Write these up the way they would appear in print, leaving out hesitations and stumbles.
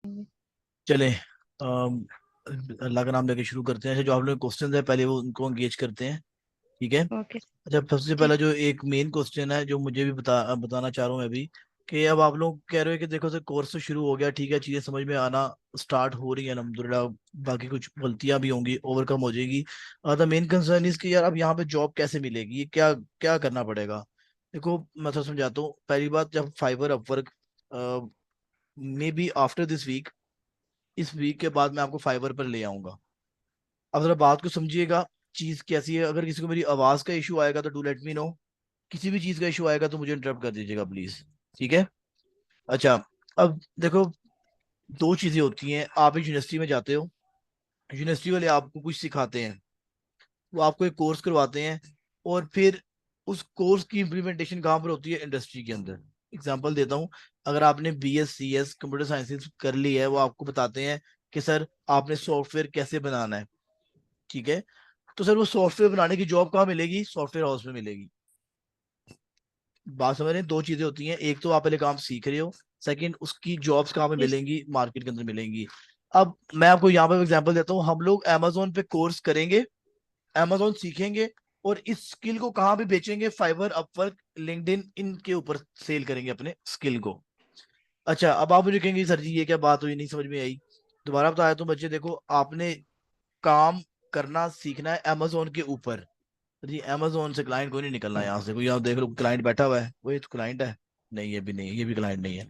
चले अल्लाह का नाम लेके शुरू करते हैं। अच्छा, जो आप लोग क्वेश्चन है पहले वो उनको एंगेज करते हैं। ठीक है। ओके। अच्छा, सबसे पहला ठीक। जो एक मेन क्वेश्चन है जो मुझे भी बताना चाह रहा हूँ मैं भी, कि अब आप लोग कह रहे हो कि देखो सर कोर्स तो शुरू हो गया, ठीक है, चीजें समझ में आना स्टार्ट हो रही है अल्हम्दुलिल्लाह। बाकी कुछ गलतियां भी होंगी, ओवरकम हो जाएगी। द मेन कंसर्न इज कि यार अब यहाँ पे जॉब कैसे मिलेगी, ये क्या क्या करना पड़ेगा। देखो मैं तो समझाता हूँ। पहली बात, जब Fiverr Upwork maybe after this week, इस वीक के बाद मैं आपको फाइबर पर ले आऊंगा। अब जरा बात को समझिएगा, चीज कैसी है। अगर किसी को मेरी आवाज का इशू आएगा तो डू लेट मी नो। किसी भी चीज का इशू आएगा तो मुझे इंटरप्ट कर दीजिएगा प्लीज। ठीक है। अच्छा, अब देखो, दो चीजें होती हैं। आप एक यूनिवर्सिटी में जाते हो, यूनिवर्सिटी वाले आपको कुछ सिखाते हैं, वो आपको एक कोर्स करवाते हैं, और फिर उस कोर्स की इम्प्लीमेंटेशन कहाँ पर होती है? इंडस्ट्री के अंदर। एग्जांपल देता हूँ। अगर आपने BSc कंप्यूटर साइंसेज कर ली है, वो आपको बताते हैं कि सर आपने सॉफ्टवेयर कैसे बनाना है। ठीक है। तो सर वो सॉफ्टवेयर बनाने की जॉब कहाँ मिलेगी? सॉफ्टवेयर हाउस में मिलेगी। बात समझ रहे हैं? दो चीजें होती हैं, एक तो आप पहले काम सीख रहे हो, सेकंड उसकी जॉब्स कहाँ पे इस मिलेंगी? मार्केट के अंदर मिलेंगी। अब मैं आपको यहाँ पे एग्जांपल देता हूँ। हम लोग अमेजोन पे कोर्स करेंगे, अमेजोन सीखेंगे, और इस स्किल को कहाँ पे बेचेंगे? फाइवर, अपवर्क, लिंक्डइन, इनके ऊपर सेल करेंगे अपने स्किल को। अच्छा, अब आप मुझे कहेंगे सर जी ये क्या बात हुई, नहीं समझ में आई। दोबारा बताया तो बच्चे देखो, आपने काम करना सीखना है अमेजोन के ऊपर। जी अमेजोन से क्लाइंट कोई नहीं निकलना यहाँ से। कोई यहाँ देख लो क्लाइंट बैठा हुआ है, वही तो क्लाइंट है। नहीं, ये भी नहीं है, ये भी क्लाइंट नहीं है।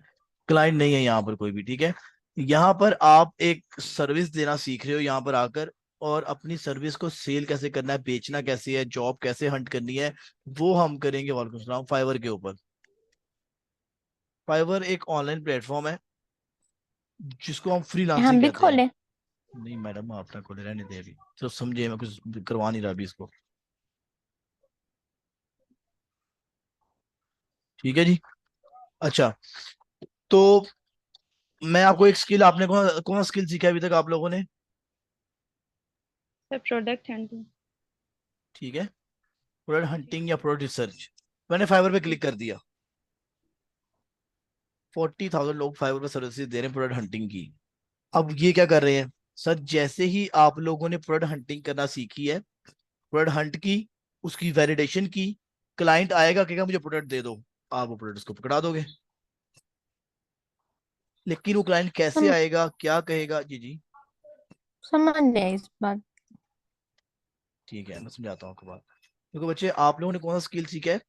क्लाइंट नहीं है यहाँ पर कोई भी। ठीक है। यहाँ पर आप एक सर्विस देना सीख रहे हो यहाँ पर आकर, और अपनी सर्विस को सेल कैसे करना है, बेचना कैसे है, जॉब कैसे हंट करनी है, वो हम करेंगे। वालेकुम सलाम। फाइवर के ऊपर। फाइवर एक ऑनलाइन प्लेटफॉर्म है जिसको हम फ्रीलांसिंग हम भी कहते हैं। खोले। नहीं मैडम, आप ना खोले, रहने दे अभी, तो समझे, मैं कुछ करवा नहीं रहा अभी इसको। ठीक है जी। अच्छा, तो मैं आपको एक स्किल, आपने कौन कौन स्किल सीखा है अभी तक आप लोगों ने? Sir product handling. ठीक है। प्रोडक्ट हंटिंग या प्रोडक्ट रिसर्च। मैंने फाइवर पे क्लिक कर दिया। 40,000 लोग फाइवर पे सर्विसेज दे रहे हैं प्रोडक्ट हंटिंग की। अब ये क्या कर रहे हैं? सर जैसे ही आप लोगों ने प्रोडक्ट हंटिंग करना सीखी है, प्रोडक्ट हंट की, उसकी वैलिडेशन की, क्लाइंट आएगा कहेगा मुझे प्रोडक्ट दे दो, आप वो प्रोडक्ट को पकड़ा दोगे। लेकिन वो क्लाइंट कैसे सम, आएगा, क्या कहेगा? जी जी। समझ गए इस बात। ठीक है, मैं समझाता हूँ आपको बात। देखो बच्चे, आप लोगों ने कौन सा स्किल सीखा है?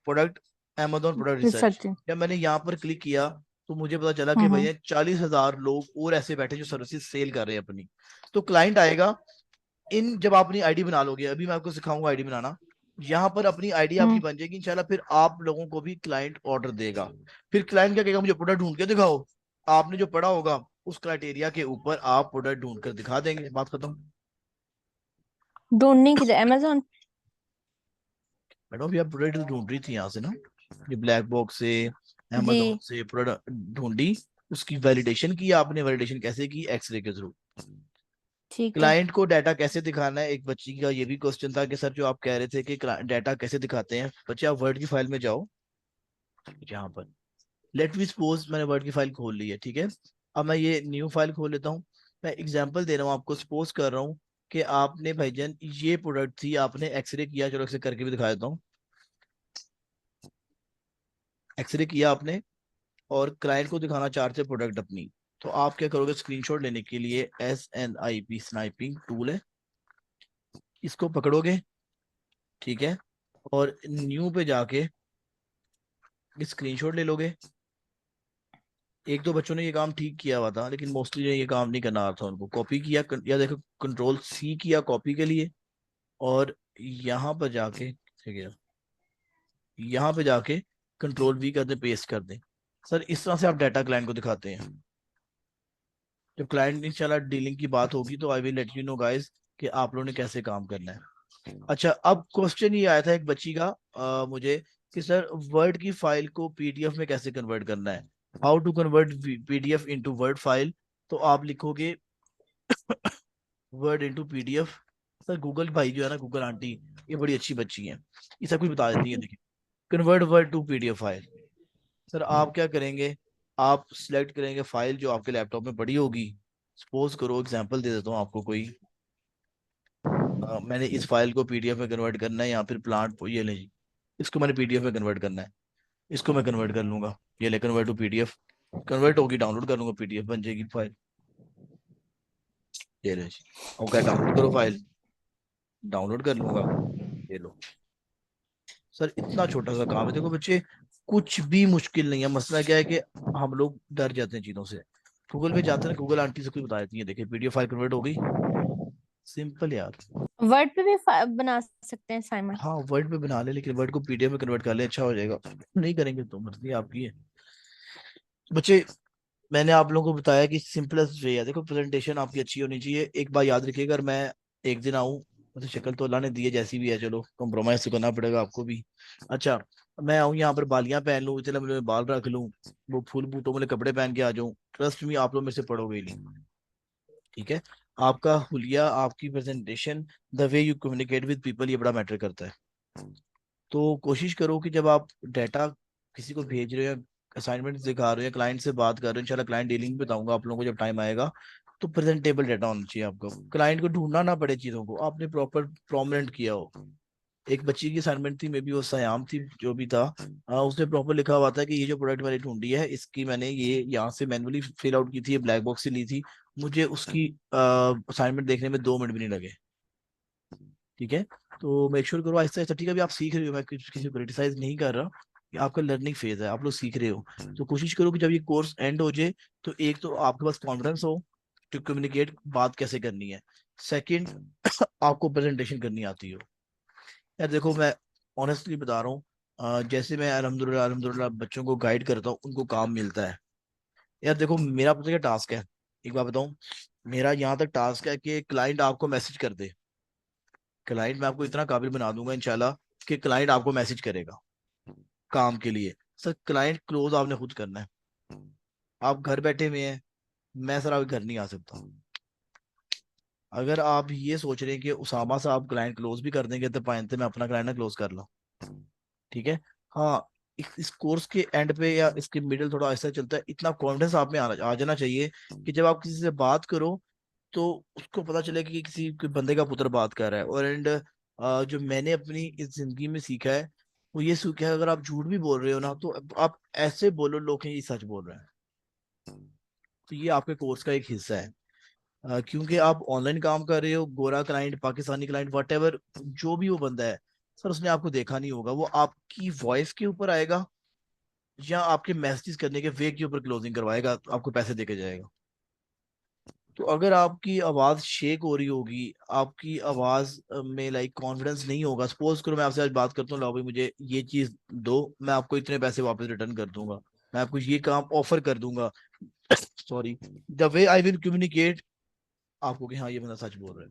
Product, Amazon product research. Researching. जब मैंने यहाँ पर क्लिक किया तो मुझे पता चला कि भैया 40,000 लोग और ऐसे बैठे जो सर्विसेज सेल कर रहे हैं अपनी। तो क्लाइंट आएगा। इन जब आप अपनी आईडी बना लोगे, अभी मैं आपको सिखाऊंगा आईडी बनाना, यहाँ पर अपनी आईडी आपकी हम्म। बन जाएगी इंशाल्लाह। फिर आप लोगों को भी क्लाइंट ऑर्डर देगा। फिर क्लाइंट क्या कहेगा? मुझे प्रोडक्ट ढूंढ के दिखाओ। आपने जो पढ़ा होगा उस क्राइटेरिया के ऊपर आप प्रोडक्ट ढूंढ कर दिखा देंगे, बात खत्म। ढूंढने की अमेजोन। मैडम, ये आप प्रोडक्ट ढूंढ रही थी यहाँ से ना, ये ब्लैक बॉक्स से, जी। अमेजोन से प्रोडक्ट ढूंढी, उसकी वैलिडेशन की आपने। वैलिडेशन कैसे की? एक्सरे के थ्रू। ठीक है। क्लाइंट को डाटा कैसे दिखाना है? एक बच्ची का ये भी क्वेश्चन था कि सर जो आप कह रहे थे कि डाटा कैसे दिखाते हैं। बच्चे आप वर्ड की फाइल में जाओ, यहाँ पर लेट मी सपोज मैंने वर्ड की फाइल खोल ली है। ठीक है। अब मैं ये न्यू फाइल खोल लेता हूँ। मैं एग्जांपल दे रहा हूँ आपको, सपोज कर रहा हूँ कि आपने भाईजान ये प्रोडक्ट थी, आपने एक्सरे किया। चलो एक्सरे करके भी दिखा देता हूँ। एक्सरे किया आपने, और क्लाइंट को दिखाना चाहते प्रोडक्ट अपनी। तो आप क्या करोगे? स्क्रीनशॉट लेने के लिए SNIP स्नाइपिंग टूल है, इसको पकड़ोगे। ठीक है। और न्यू पे जाके स्क्रीनशॉट ले लोगे। एक दो बच्चों ने ये काम ठीक किया हुआ था, लेकिन मोस्टली ये काम नहीं करना आ रहा था उनको। कॉपी किया, या देखो Ctrl+C किया कॉपी के लिए, और यहाँ पर जाके, ठीक है, यहाँ पे जाके Ctrl+V कर दे, पेस्ट कर दे। सर इस तरह से आप डाटा क्लाइंट को दिखाते हैं। जब क्लाइंट इंशाल्लाह डीलिंग की बात होगी तो I will let you know guys कि आप लोगों ने कैसे काम करना है। अच्छा, अब क्वेश्चन ये आया था एक बच्ची का मुझे, कि सर वर्ड की फाइल को PDF में कैसे कन्वर्ट करना है? How to convert PDF into Word file. तो आप लिखोगे Word into PDF। Sir Google भाई जो है ना, गूगल आंटी, ये बड़ी अच्छी बच्ची है, ये सब कुछ बता देती है। देखिए, convert Word to PDF file. Sir आप क्या करेंगे? आप सिलेक्ट करेंगे फाइल जो आपके लैपटॉप में पड़ी होगी। सपोज करो, एग्जांपल दे देता हूँ आपको कोई, मैंने इस फाइल को पीडीएफ में कन्वर्ट करना है, या फिर प्लांट ये ले जी, इसको मैंने पीडीएफ में कन्वर्ट करना है, इसको मैं कन्वर्ट कर लूंगा, ये ले कन्वर्ट टू पीडीएफ, कन्वर्ट होगी, डाउनलोड कर लूंगा, पीडीएफ बन जाएगी फाइल, ये ले जी। और क्या, डाउनलोड करो फाइल, डाउनलोड कर लूंगा, ये लो। सर इतना छोटा सा काम है, देखो बच्चे, कुछ भी मुश्किल नहीं है। मसला क्या है कि हम लोग डर जाते हैं चीजों से। गूगल पे जाते हैं ना, गूगल आंटी से कोई बता देती है, देखिए पीडीएफ फाइल कन्वर्ट हो गई, सिंपल यार। वर्ड पे भी बना सकते हैं साइमन? हाँ वर्ड पे बना ले, लेकिन वर्ड को पीडीएफ में कन्वर्ट कर ले, अच्छा हो जाएगा। नहीं करेंगे तो मर्जी आपकी है। बच्चे, मैंने आप लोगों को बताया कि सिंपलेस्ट वे है। देखो प्रेजेंटेशन आपकी अच्छी होनी चाहिए। एक बात याद रखिएगा, अगर मैं एक दिन आऊँ, मतलब शक्ल तो अल्लाह ने दी है जैसी भी है, चलो कॉम्प्रोमाइज तो करना पड़ेगा आपको भी। अच्छा, मैं आऊँ यहाँ पर बालियां पहन लूँ, इतने लंबे लंबे बाल रख लूँ, वो फुल बूटों वाले कपड़े पहन के आ जाऊँ, ट्रस्ट मी आप लोग मेरे से पढ़ोगे ही नहीं। ठीक है, आपका हुलिया, आपकी presentation, the way you communicate with people, ये बड़ा मैटर करता है। तो कोशिश करो कि जब आप डाटा किसी को भेज रहे हो, असाइनमेंट दिखा रहे हो, या क्लाइंट से बात कर रहे हो, इंशाल्लाह क्लाइंट डीलिंग बताऊंगा आप लोगों को जब टाइम आएगा, तो प्रेजेंटेबल डाटा होना चाहिए आपको, क्लाइंट को ढूंढना ना पड़े चीजों को, आपने प्रॉपर प्रोमिनेंट किया हो। एक बच्ची की असाइनमेंट थी, मे बी वो सयाम थी जो भी था, उसने प्रॉपर लिखा हुआ था कि ये जो प्रोडक्ट मैंने ढूंढी है, इसकी मैंने ये यहाँ से मैनुअली फिल आउट की थी, ये ब्लैक बॉक्स से ली थी, मुझे उसकी असाइनमेंट देखने में 2 मिनट भी नहीं लगे। ठीक है, तो मेक श्योर करो आहिस्ता आहिस्ता। ठीक है, अभी आप सीख रहे हो, मैं किसी को क्रिटिसाइज नहीं कर रहा, ये आपका लर्निंग फेज है, आप लोग सीख रहे हो। तो कोशिश करो कि जब ये कोर्स एंड हो जाए, तो एक तो आपके पास कॉन्फिडेंस हो टू कम्युनिकेट, बात कैसे करनी है। सेकंड, आपको प्रेजेंटेशन करनी आती हो। यार देखो, मैं ऑनेस्टली बता रहा हूँ, जैसे मैं अल्हम्दुलिल्लाह अल्हम्दुलिल्लाह बच्चों को गाइड करता हूँ, उनको काम मिलता है। यार देखो, मेरा पता क्या टास्क है, एक बात बताऊं, मेरा यहाँ तक टास्क है कि क्लाइंट आपको मैसेज कर दे। क्लाइंट मैं आपको इतना काबिल बना दूंगा इंशाल्लाह, कि क्लाइंट आपको मैसेज करेगा काम के लिए। सर क्लाइंट क्लोज आपने खुद करना है। आप घर बैठे हुए हैं, मैं सर आपके घर नहीं आ सकता। अगर आप ये सोच रहे हैं कि उसामा साहब क्लाइंट क्लोज भी कर देंगे, तो पाइंते मैं अपना क्लाइंट ना क्लोज कर ला। ठीक है, हाँ, इस कोर्स के एंड पे या इसके मिडिल थोड़ा ऐसा चलता है, इतना कॉन्फिडेंस आप में आ जाना चाहिए कि जब आप किसी से बात करो, तो उसको पता चले कि किसी कोई बंदे का पुत्र बात कर रहा है। और एंड जो मैंने अपनी इस जिंदगी में सीखा है, वो ये सीखा है, अगर आप झूठ भी बोल रहे हो ना, तो आप ऐसे बोलो लोग कि ये सच बोल रहे हैं। तो ये आपके कोर्स का एक हिस्सा है। क्योंकि आप ऑनलाइन काम कर रहे हो, गोरा client, Pakistani client, what ever, जो भी वो बंदा है, सर उसने आपको देखा नहीं होगा, वो आपकी वॉइस के ऊपर आएगा, या आपके मैसेज करने के वे के ऊपर क्लोजिंग करवाएगा, आपको पैसे देके जाएगा। तो अगर आपकी आवाज शेक हो रही होगी, आपकी आवाज में लाइक कॉन्फिडेंस नहीं होगा, सपोज करो मैं आपसे आज बात करता हूँ, लो भाई मुझे ये चीज दो, मैं आपको इतने पैसे वापस रिटर्न कर दूंगा, मैं आपको ये काम ऑफर कर दूंगा, sorry, the way I will communicate आपको कि हाँ ये बंदा सच बोल रहा है।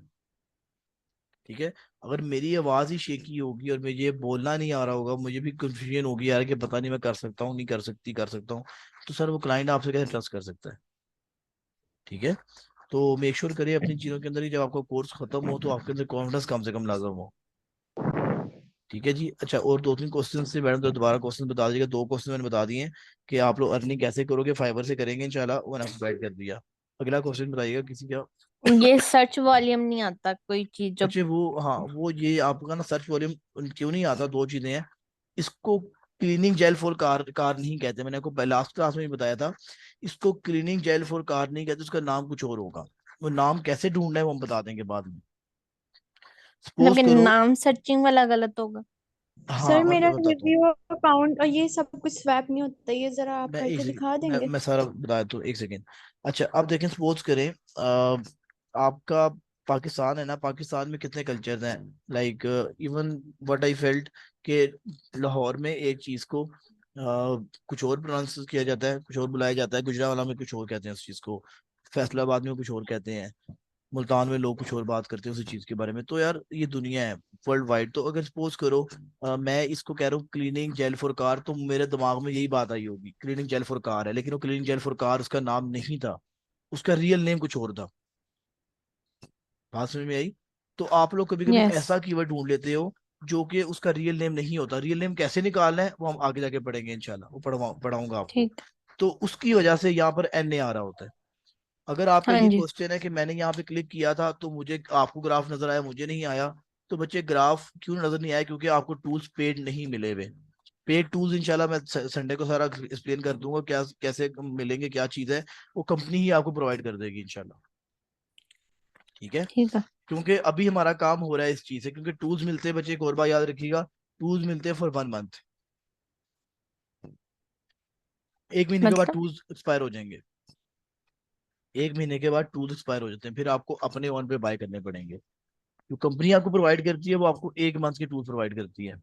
ठीक है, अगर मेरी आवाज ही शेकी होगी और मुझे बोलना नहीं आ रहा होगा, मुझे भी कंफ्यूजन होगी यार कि पता नहीं मैं कर सकता हूँ नहीं कर सकती, कर सकता हूँ, तो सर वो क्लाइंट आपसे कैसे ट्रस्ट कर सकता है। ठीक है, तो मेक श्योर करिए अपनी चीजों के अंदर ही, जब आपका कोर्स खत्म हो तो आपके अंदर कॉन्फिडेंस कम से कम लाजम हो। ठीक है जी। अच्छा, और 2-3 क्वेश्चन से मैडम तो दोबारा क्वेश्चन बता दीजिएगा, 2 क्वेश्चन मैंने बता दिए हैं कि आप लोग अर्निंग कैसे करोगे, फाइबर से करेंगे इंशाल्लाह, वो मैंने आपको गाइड कर दिया। अगला क्वेश्चन बताइएगा किसी का। ये सर्च वॉल्यूम नहीं आता कोई चीज जो? अच्छा वो, हाँ वो ये आपका ना सर्च वॉल्यूम क्यों नहीं आता, 2 चीजें हैं। इसको cleaning gel for car car नहीं कहते, मैंने आपको लास्ट क्लास में भी बताया था। इसको क्लीनिंग जेल फॉर कार नहीं कहते, उसका नाम कुछ और होगा। वो नाम कैसे ढूंढना है वो हम बता देंगे बाद में। मतलब सपोज कि करो, नाम सर्चिंग वाला गलत होगा? हाँ सर मेरा मैं बताता हूँ, रिव्यू अकाउंट और ये सब कुछ स्वैप नहीं होता, ये जरा आप मैं एक करके सेकंड, दिखा देंगे? मैं सारा बता देता हूँ, 1 सेकंड। अच्छा अब देखें, सपोज करें आपका पाकिस्तान है ना, पाकिस्तान में कितने कल्चर हैं, like even what I felt कि लाहौर में एक चीज को कुछ और प्रोनाउंस किया जाता है, कुछ और बुलाया जाता है, गुजरावाला में कुछ और कहते हैं उस चीज को, फैसलाबाद में कुछ और कहते हैं, मुल्तान में लोग कुछ और बात करते हैं उसी चीज के बारे में। तो यार ये दुनिया है वर्ल्ड वाइड। तो अगर सपोज करो मैं इसको कह रहा हूँ क्लीनिंग जेल फॉर कार, तो मेरे दिमाग में यही बात आई होगी, क्लीनिंग जेल फॉर कार है, लेकिन वो क्लीनिंग जेल फॉर कार उसका नाम नहीं था, उसका रियल नेम कुछ और था। बात समझ में आई? तो आप लोग कभी कभी यस। ऐसा कीवर्ड ढूंढ लेते हो जो कि उसका रियल नेम नहीं होता। रियल नेम कैसे निकालना है वो हम आगे जाके पढ़ेंगे इंशाल्लाह, वो पढ़ाऊंगा आपको। ठीक। तो उसकी वजह से यहाँ पर NA आ रहा होता है। अगर आपका हाँ ये जी। क्वेश्चन है कि मैंने यहाँ पे क्लिक किया था तो मुझे, आपको ग्राफ नजर आया मुझे नहीं आया, तो बच्चे ग्राफ क्यों नजर नहीं आया? क्योंकि आपको टूल्स पेड नहीं मिले हुए। पेड टूल्स इंशाल्लाह मैं संडे को सारा एक्सप्लेन कर दूंगा, क्या कैसे मिलेंगे, क्या चीज है, वो कंपनी ही आपको प्रोवाइड कर देगी इंशाल्लाह। ठीक है। ठीक है। क्योंकि अभी हमारा काम हो रहा है इस चीज से, क्योंकि टूल्स मिलते हैं बच्चे, एक और बात याद रखिएगा, टूल्स मिलते हैं फॉर 1 मंथ। 1 महीने के बाद मतलब टूल्स एक्सपायर हो जाएंगे। 1 महीने के बाद टूल्स एक्सपायर हो जाते हैं, फिर आपको अपने ओन पे बाय करने पड़ेंगे। जो कंपनी आपको प्रोवाइड करती है वो आपको 1 मंथ के टूल प्रोवाइड करती है,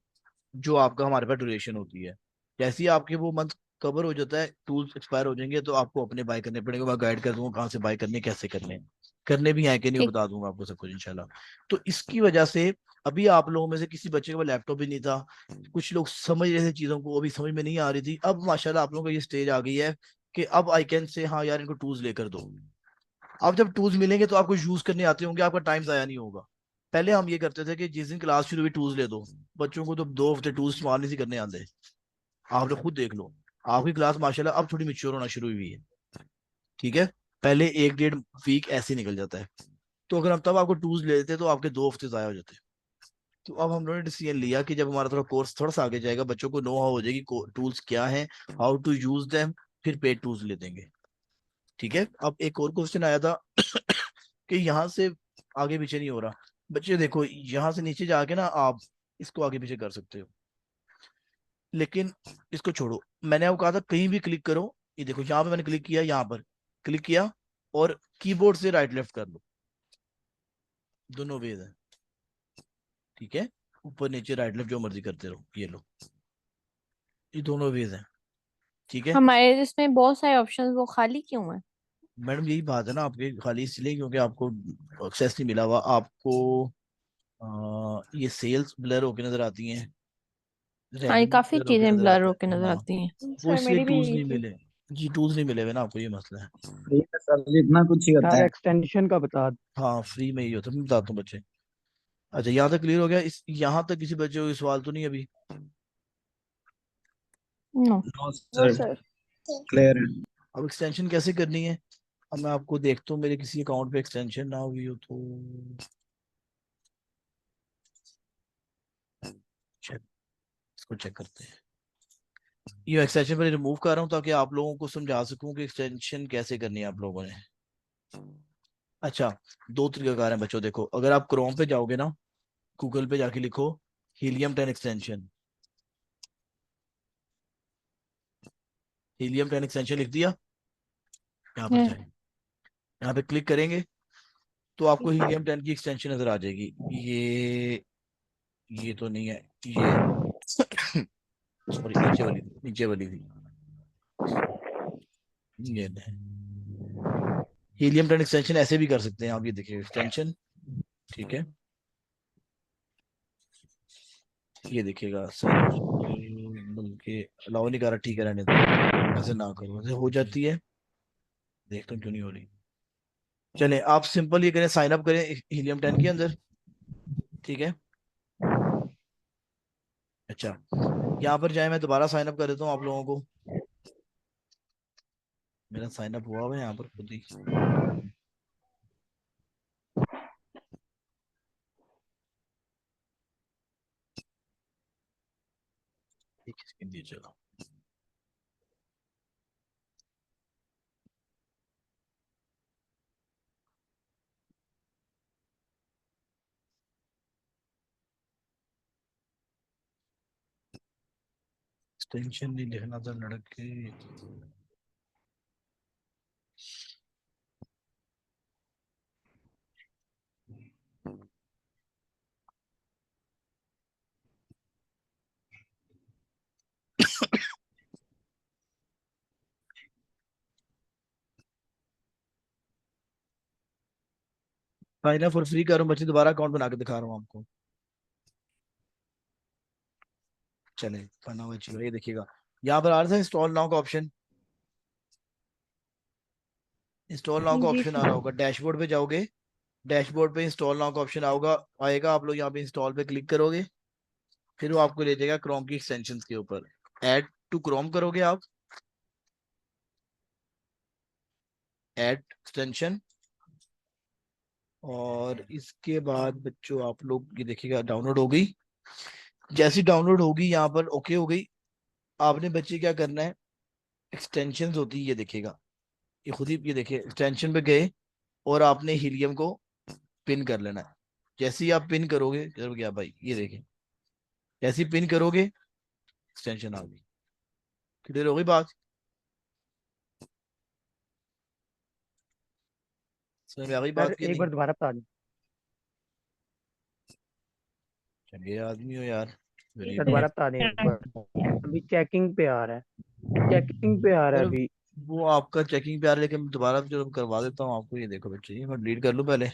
जो आपका हमारे पास ड्यूरेशन होती है। जैसे ही आपके वो मंथ कवर हो जाता है, टूल्स एक्सपायर हो जाएंगे, तो आपको अपने बाय करने पड़ेंगे। मैं गाइड कर दूंगा कहाँ से बाय करने, कैसे करने, करने भी है कि नहीं, वो ठीक। बता दूंगा आपको सब कुछ इंशाल्लाह। तो इसकी वजह से अभी आप लोगों में से किसी बच्चे के पास लैपटॉप भी नहीं था, कुछ लोग समझ रहे थे चीजों को, अभी समझ में नहीं आ रही थी, अब माशाल्लाह आप लोगों को ये स्टेज आ गई है कि अब आई कैन से हाँ यार इनको टूल्स लेकर दो। अब जब टूल्स मिलेंगे तो आपको यूज करने आते होंगे, आपका टाइम जाया नहीं होगा। पहले हम ये करते थे कि जिस दिन क्लास शुरू हुई टूल्स ले दो, बच्चों को तो 2 हफ्ते टूल्स इस्तेमाल नहीं करने आते। आप लोग खुद देख लो, आपकी क्लास माशाल्लाह अब थोड़ी मिच्योर होना शुरू हुई है। ठीक है। पहले 1 डेढ़ वीक ऐसे निकल जाता है। तो अगर हम तब आपको टूल्स ले लेते तो आपके 2 हफ्ते जाया हो जाते। तो अब हम लोगों ने डिसीजन लिया कि जब हमारा थोड़ा कोर्स थोड़ा सा आगे जाएगा, बच्चों को नो हाउ हो जाएगी टूल्स क्या है, हाउ टू यूज देम, फिर पेड टूल्स ले देंगे। ठीक है। अब एक और क्वेश्चन आया था कि यहाँ से आगे पीछे नहीं हो रहा। बच्चे देखो, यहाँ से नीचे जाके ना आप इसको आगे पीछे कर सकते हो, लेकिन इसको छोड़ो। मैंने आपको कहा था कहीं भी क्लिक करो, ये देखो यहाँ पे मैंने क्लिक किया, यहाँ पर क्लिक किया, और कीबोर्ड से राइट लेफ्ट कर लो, दोनों वेज है। ठीक है। ऊपर नीचे राइट लेफ्ट जो मर्जी करते रहो, ये लो, ये दोनों वेज है। ठीक है। हमारे इसमें बहुत सारे ऑप्शंस, वो खाली क्यों है? मैडम यही बात है ना, आपके खाली इसलिए क्योंकि आपको एक्सेस नहीं मिला हुआ आपको। ये सेल्स ब्लर होके नजर आती हैं, हाँ, ये रेवेन्यू काफी ब्लर होके चीजें नजर ब्लर आता होके है। नजर हाँ, आती हैं। वो सर इसलिए मेरी भी टूल्स यही नहीं थी। मिले। जी टूल्स नहीं मिले हुए ना आपको, ये मसला है। फ्री में सर जितना कुछ ही होता यार है। एक्सटेंशन का बता। हाँ फ्री में ही होता है, मैं बताता हूँ बच्चे। अच्छा यहाँ तक क्लियर हो गया? इस यहाँ तक किसी बच्चे को कोई सवाल तो नहीं अभी? No. No no sir, sir. Clear है। अब एक्सटेंशन कैसे करनी है? अब मैं आपको देखता हूँ मेरे किसी अकाउंट पे एक्सटेंशन ना हुई हो तो चेक, इसको चेक करते हैं। ये एक्सटेंशन पर रिमूव कर रहा हूँ ताकि आप लोगों को समझा सकूं कि एक्सटेंशन कैसे करनी है आप लोगों ने। अच्छा, 2 तरीकाकार है बच्चों। देखो अगर आप क्रोम पे जाओगे ना, गूगल पे जाके लिखो हीलियम 10 एक्सटेंशन, हीलियम 10 एक्सटेंशन लिख दिया, यहाँ पर जाए, यहाँ पे क्लिक करेंगे तो आपको हीलियम 10 की एक्सटेंशन नजर आ जाएगी। ये तो नहीं है, ये सॉरी, नीचे वाली थी, ये हीलियम 10 एक्सटेंशन ऐसे भी कर सकते हैं आप, ये देखिए एक्सटेंशन। ठीक है। ये देखिएगा सर, बल्कि अलाउ नहीं कर रहा, ठीक है रहने दो, ऐसे ना करो, ऐसे हो जाती है, देखता हूँ क्यों नहीं हो रही। चले आप सिंपल ये करें, साइन अप करें हीलियम 10 के अंदर। ठीक है। अच्छा, यहाँ पर जाए, मैं दोबारा साइन अप कर देता हूँ आप लोगों को। मेरा साइन अप हुआ है यहाँ पर खुद ही। एक सेकंड दीजिए, चलो। एक्सटेंशन नहीं लिखना था लड़के। साइन अप फॉर फ्री कर रहा हूँ बच्चे, दोबारा अकाउंट बना के दिखा रहा हूँ आपको। चले बना हुआ चाहिए, ये देखिएगा यहाँ पर आ रहा था इंस्टॉल नाउ का ऑप्शन, इंस्टॉल नाउ का जी ऑप्शन आ रहा सर। होगा, डैशबोर्ड पे जाओगे, डैशबोर्ड पे इंस्टॉल नाउ का ऑप्शन आएगा, आएगा, आप लोग यहाँ पे इंस्टॉल पे क्लिक करोगे, फिर वो आपको ले जाएगा क्रोम की एक्सटेंशन के ऊपर। ऐड टू क्रोम करोगे आप, ऐड एक्सटेंशन, और इसके बाद बच्चों आप लोग ये देखिएगा डाउनलोड हो गई। जैसी डाउनलोड होगी यहाँ पर ओके हो गई, आपने बच्चे क्या करना है, एक्सटेंशंस होती है ये देखिएगा, ये खुद ही ये देखिए एक्सटेंशन पे गए और आपने हीलियम को पिन कर लेना है। जैसे ही आप पिन करोगे, कर गया भाई, ये देखिए जैसे ही पिन करोगे एक्सटेंशन आ गई। क्लियर हो गई बात? समझ में आ गई सर बात की एक नहीं? बार दोबारा बता दें। चलिए आदमी हो यार, सर गरीब हो। दोबारा बता दें एक बार। अभी चेकिंग पे आ रहा है, चेकिंग पे आ रहा है सर अभी। वो आपका चेकिंग पे आ रहा है, लेकिन दोबारा जो करवा देता हूँ आपको। ये देखो बच्चे, ये मैं डिलीट कर लूँ पहले।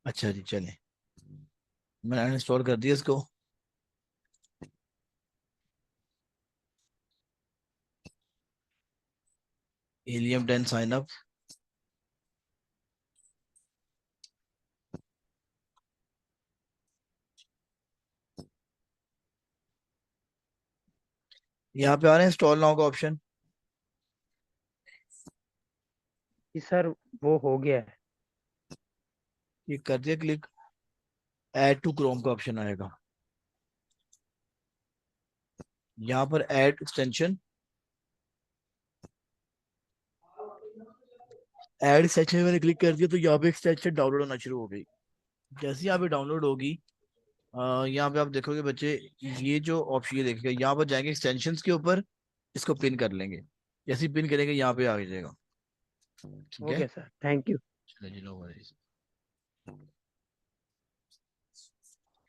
अच्छा जी चलें, मैंने इंस्टॉल कर दिया इसको। Helium 10 sign up. यहाँ पे आ रहे हैं इंस्टॉल नाउ का ऑप्शन। कि सर वो हो गया है। ये कर दिया क्लिक, ऐड टू क्रोम का ऑप्शन आएगा। यहाँ पर ऐड एक्सटेंशन, ऐड एक्सटेंशन मैंने क्लिक कर दिया तो यहाँ पे एक्सटेंशन डाउनलोड होना शुरू हो गई। जैसे यहाँ पे डाउनलोड होगी, यहाँ पे आप देखोगे बच्चे, ये जो ऑप्शन ये देखिएगा, यहाँ पर जाएंगे एक्सटेंशंस के ऊपर, इसको पिन कर लेंगे। जैसे ही पिन करेंगे यहाँ पे आ जाएगा। ठीक हो है, गया सर, थैंक यू। चलो जी, नो वरीज।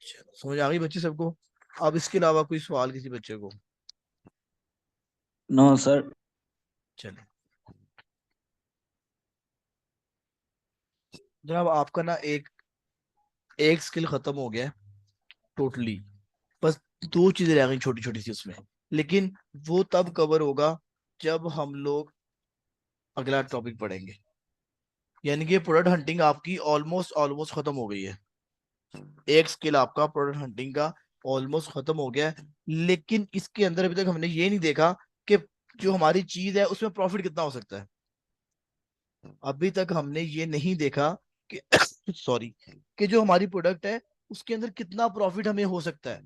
चलो, समझ आ गई बच्चे सबको? अब इसके अलावा कोई सवाल किसी बच्चे को? No sir. चलो जनाब, आपका ना एक एक स्किल खत्म हो गया है टोटली। बस दो चीजें रह गई छोटी छोटी सी उसमें, लेकिन वो तब कवर होगा जब हम लोग अगला टॉपिक पढ़ेंगे। यानी कि प्रोडक्ट हंटिंग आपकी ऑलमोस्ट ऑलमोस्ट खत्म हो गई है। एक स्किल आपका प्रोडक्ट हंटिंग का ऑलमोस्ट खत्म हो गया है, लेकिन इसके अंदर अभी तक हमने ये नहीं देखा कि जो हमारी चीज है उसमें प्रॉफिट कितना हो सकता है। अभी तक हमने ये नहीं देखा कि सॉरी, कि जो हमारी प्रोडक्ट है उसके अंदर कितना प्रॉफिट हमें हो सकता है।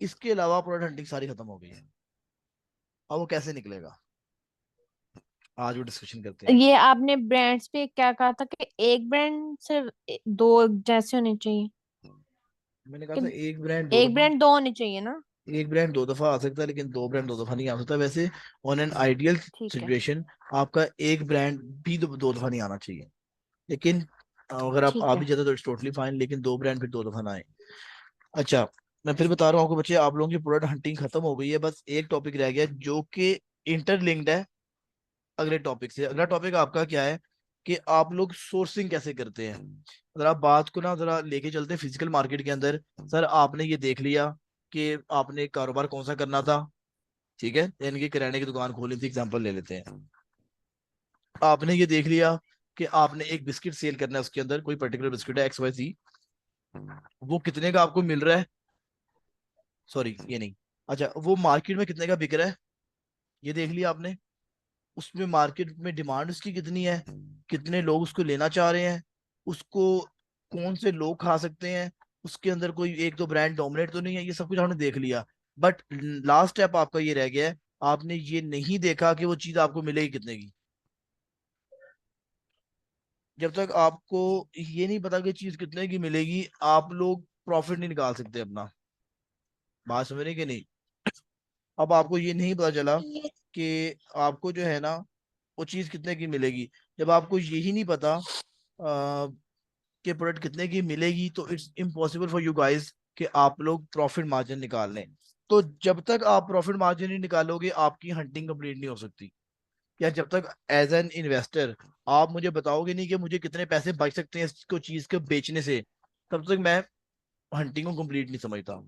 इसके अलावा प्रोडक्ट हंटिंग सारी खत्म हो गई है। अब वो कैसे निकलेगा, आज वो डिस्कशन करते हैं। ये आपने ब्रांड्स पे क्या कहा था कि एक ब्रांड सिर्फ दो जैसे होने चाहिए? मैंने कहा कि था एक ब्रांड दो एक दफा, ब्रांड दो होने चाहिए ना? एक ब्रांड दो दफा आ सकता है, लेकिन दो ब्रांड दो दफा नहीं आ सकता। वैसे ऑन एन आइडियल ठीक है। सिचुएशन आपका एक ब्रांड भी दो दफा नहीं आना चाहिए, लेकिन अगर आप ठीक आ है। भी जाते तो इट्स टोटली फाइन, लेकिन दो ब्रांड फिर दो दफा ना आए। अच्छा, मैं फिर बता रहा हूँ आपको बच्चे, आप लोगों की प्रोडक्ट हंटिंग खत्म हो गई है। बस एक टॉपिक रह गया जो कि इंटरलिंक्ड है अगले टॉपिक से। अगला टॉपिक आपका क्या है कि आप लोग सोर्सिंग कैसे करते हैं। अगर आप बात को ना जरा लेके चलते हैं फिजिकल मार्केट के अंदर। सर आपने ये देख लिया कि आपने कारोबार कौन सा करना था, ठीक है, यानी कि किराने की दुकान खोली थी, एग्जांपल ले लेते हैं। आपने ये देख लिया कि आपने एक बिस्किट सेल करना है, उसके अंदर कोई पर्टिकुलर बिस्किट है एक्स वाई सी, वो कितने का आपको मिल रहा है, सॉरी ये नहीं, अच्छा वो मार्केट में कितने का बिक रहा है, ये देख लिया आपने। उसमें मार्केट में डिमांड उसकी कितनी है, कितने लोग उसको लेना चाह रहे हैं, उसको कौन से लोग खा सकते हैं, उसके अंदर कोई एक दो ब्रांड डोमिनेट तो नहीं है, ये सब कुछ आपने देख लिया। बट लास्ट स्टेप आपका ये रह गया है, आपने ये नहीं देखा कि वो चीज आपको मिलेगी कितने की। जब तक आपको ये नहीं पता कि चीज कितने की मिलेगी, आप लोग प्रॉफिट नहीं निकाल सकते अपना। बात समझ रहे हैं कि नहीं? अब आपको ये नहीं पता चला ये कि आपको जो है ना वो चीज कितने की मिलेगी, जब आपको यही नहीं पता कि प्रोडक्ट कितने की मिलेगी, तो it's impossible for you guys कि आप लोग प्रॉफिट मार्जिन निकाल लें। तो जब तक आप प्रॉफिट मार्जिन नहीं निकालोगे, आपकी हंटिंग कंप्लीट नहीं हो सकती। या जब तक एज एन इन्वेस्टर आप मुझे बताओगे नहीं कि मुझे कितने पैसे बच सकते हैं इसको चीज को बेचने से, तब तक मैं हंटिंग को कंप्लीट नहीं समझता।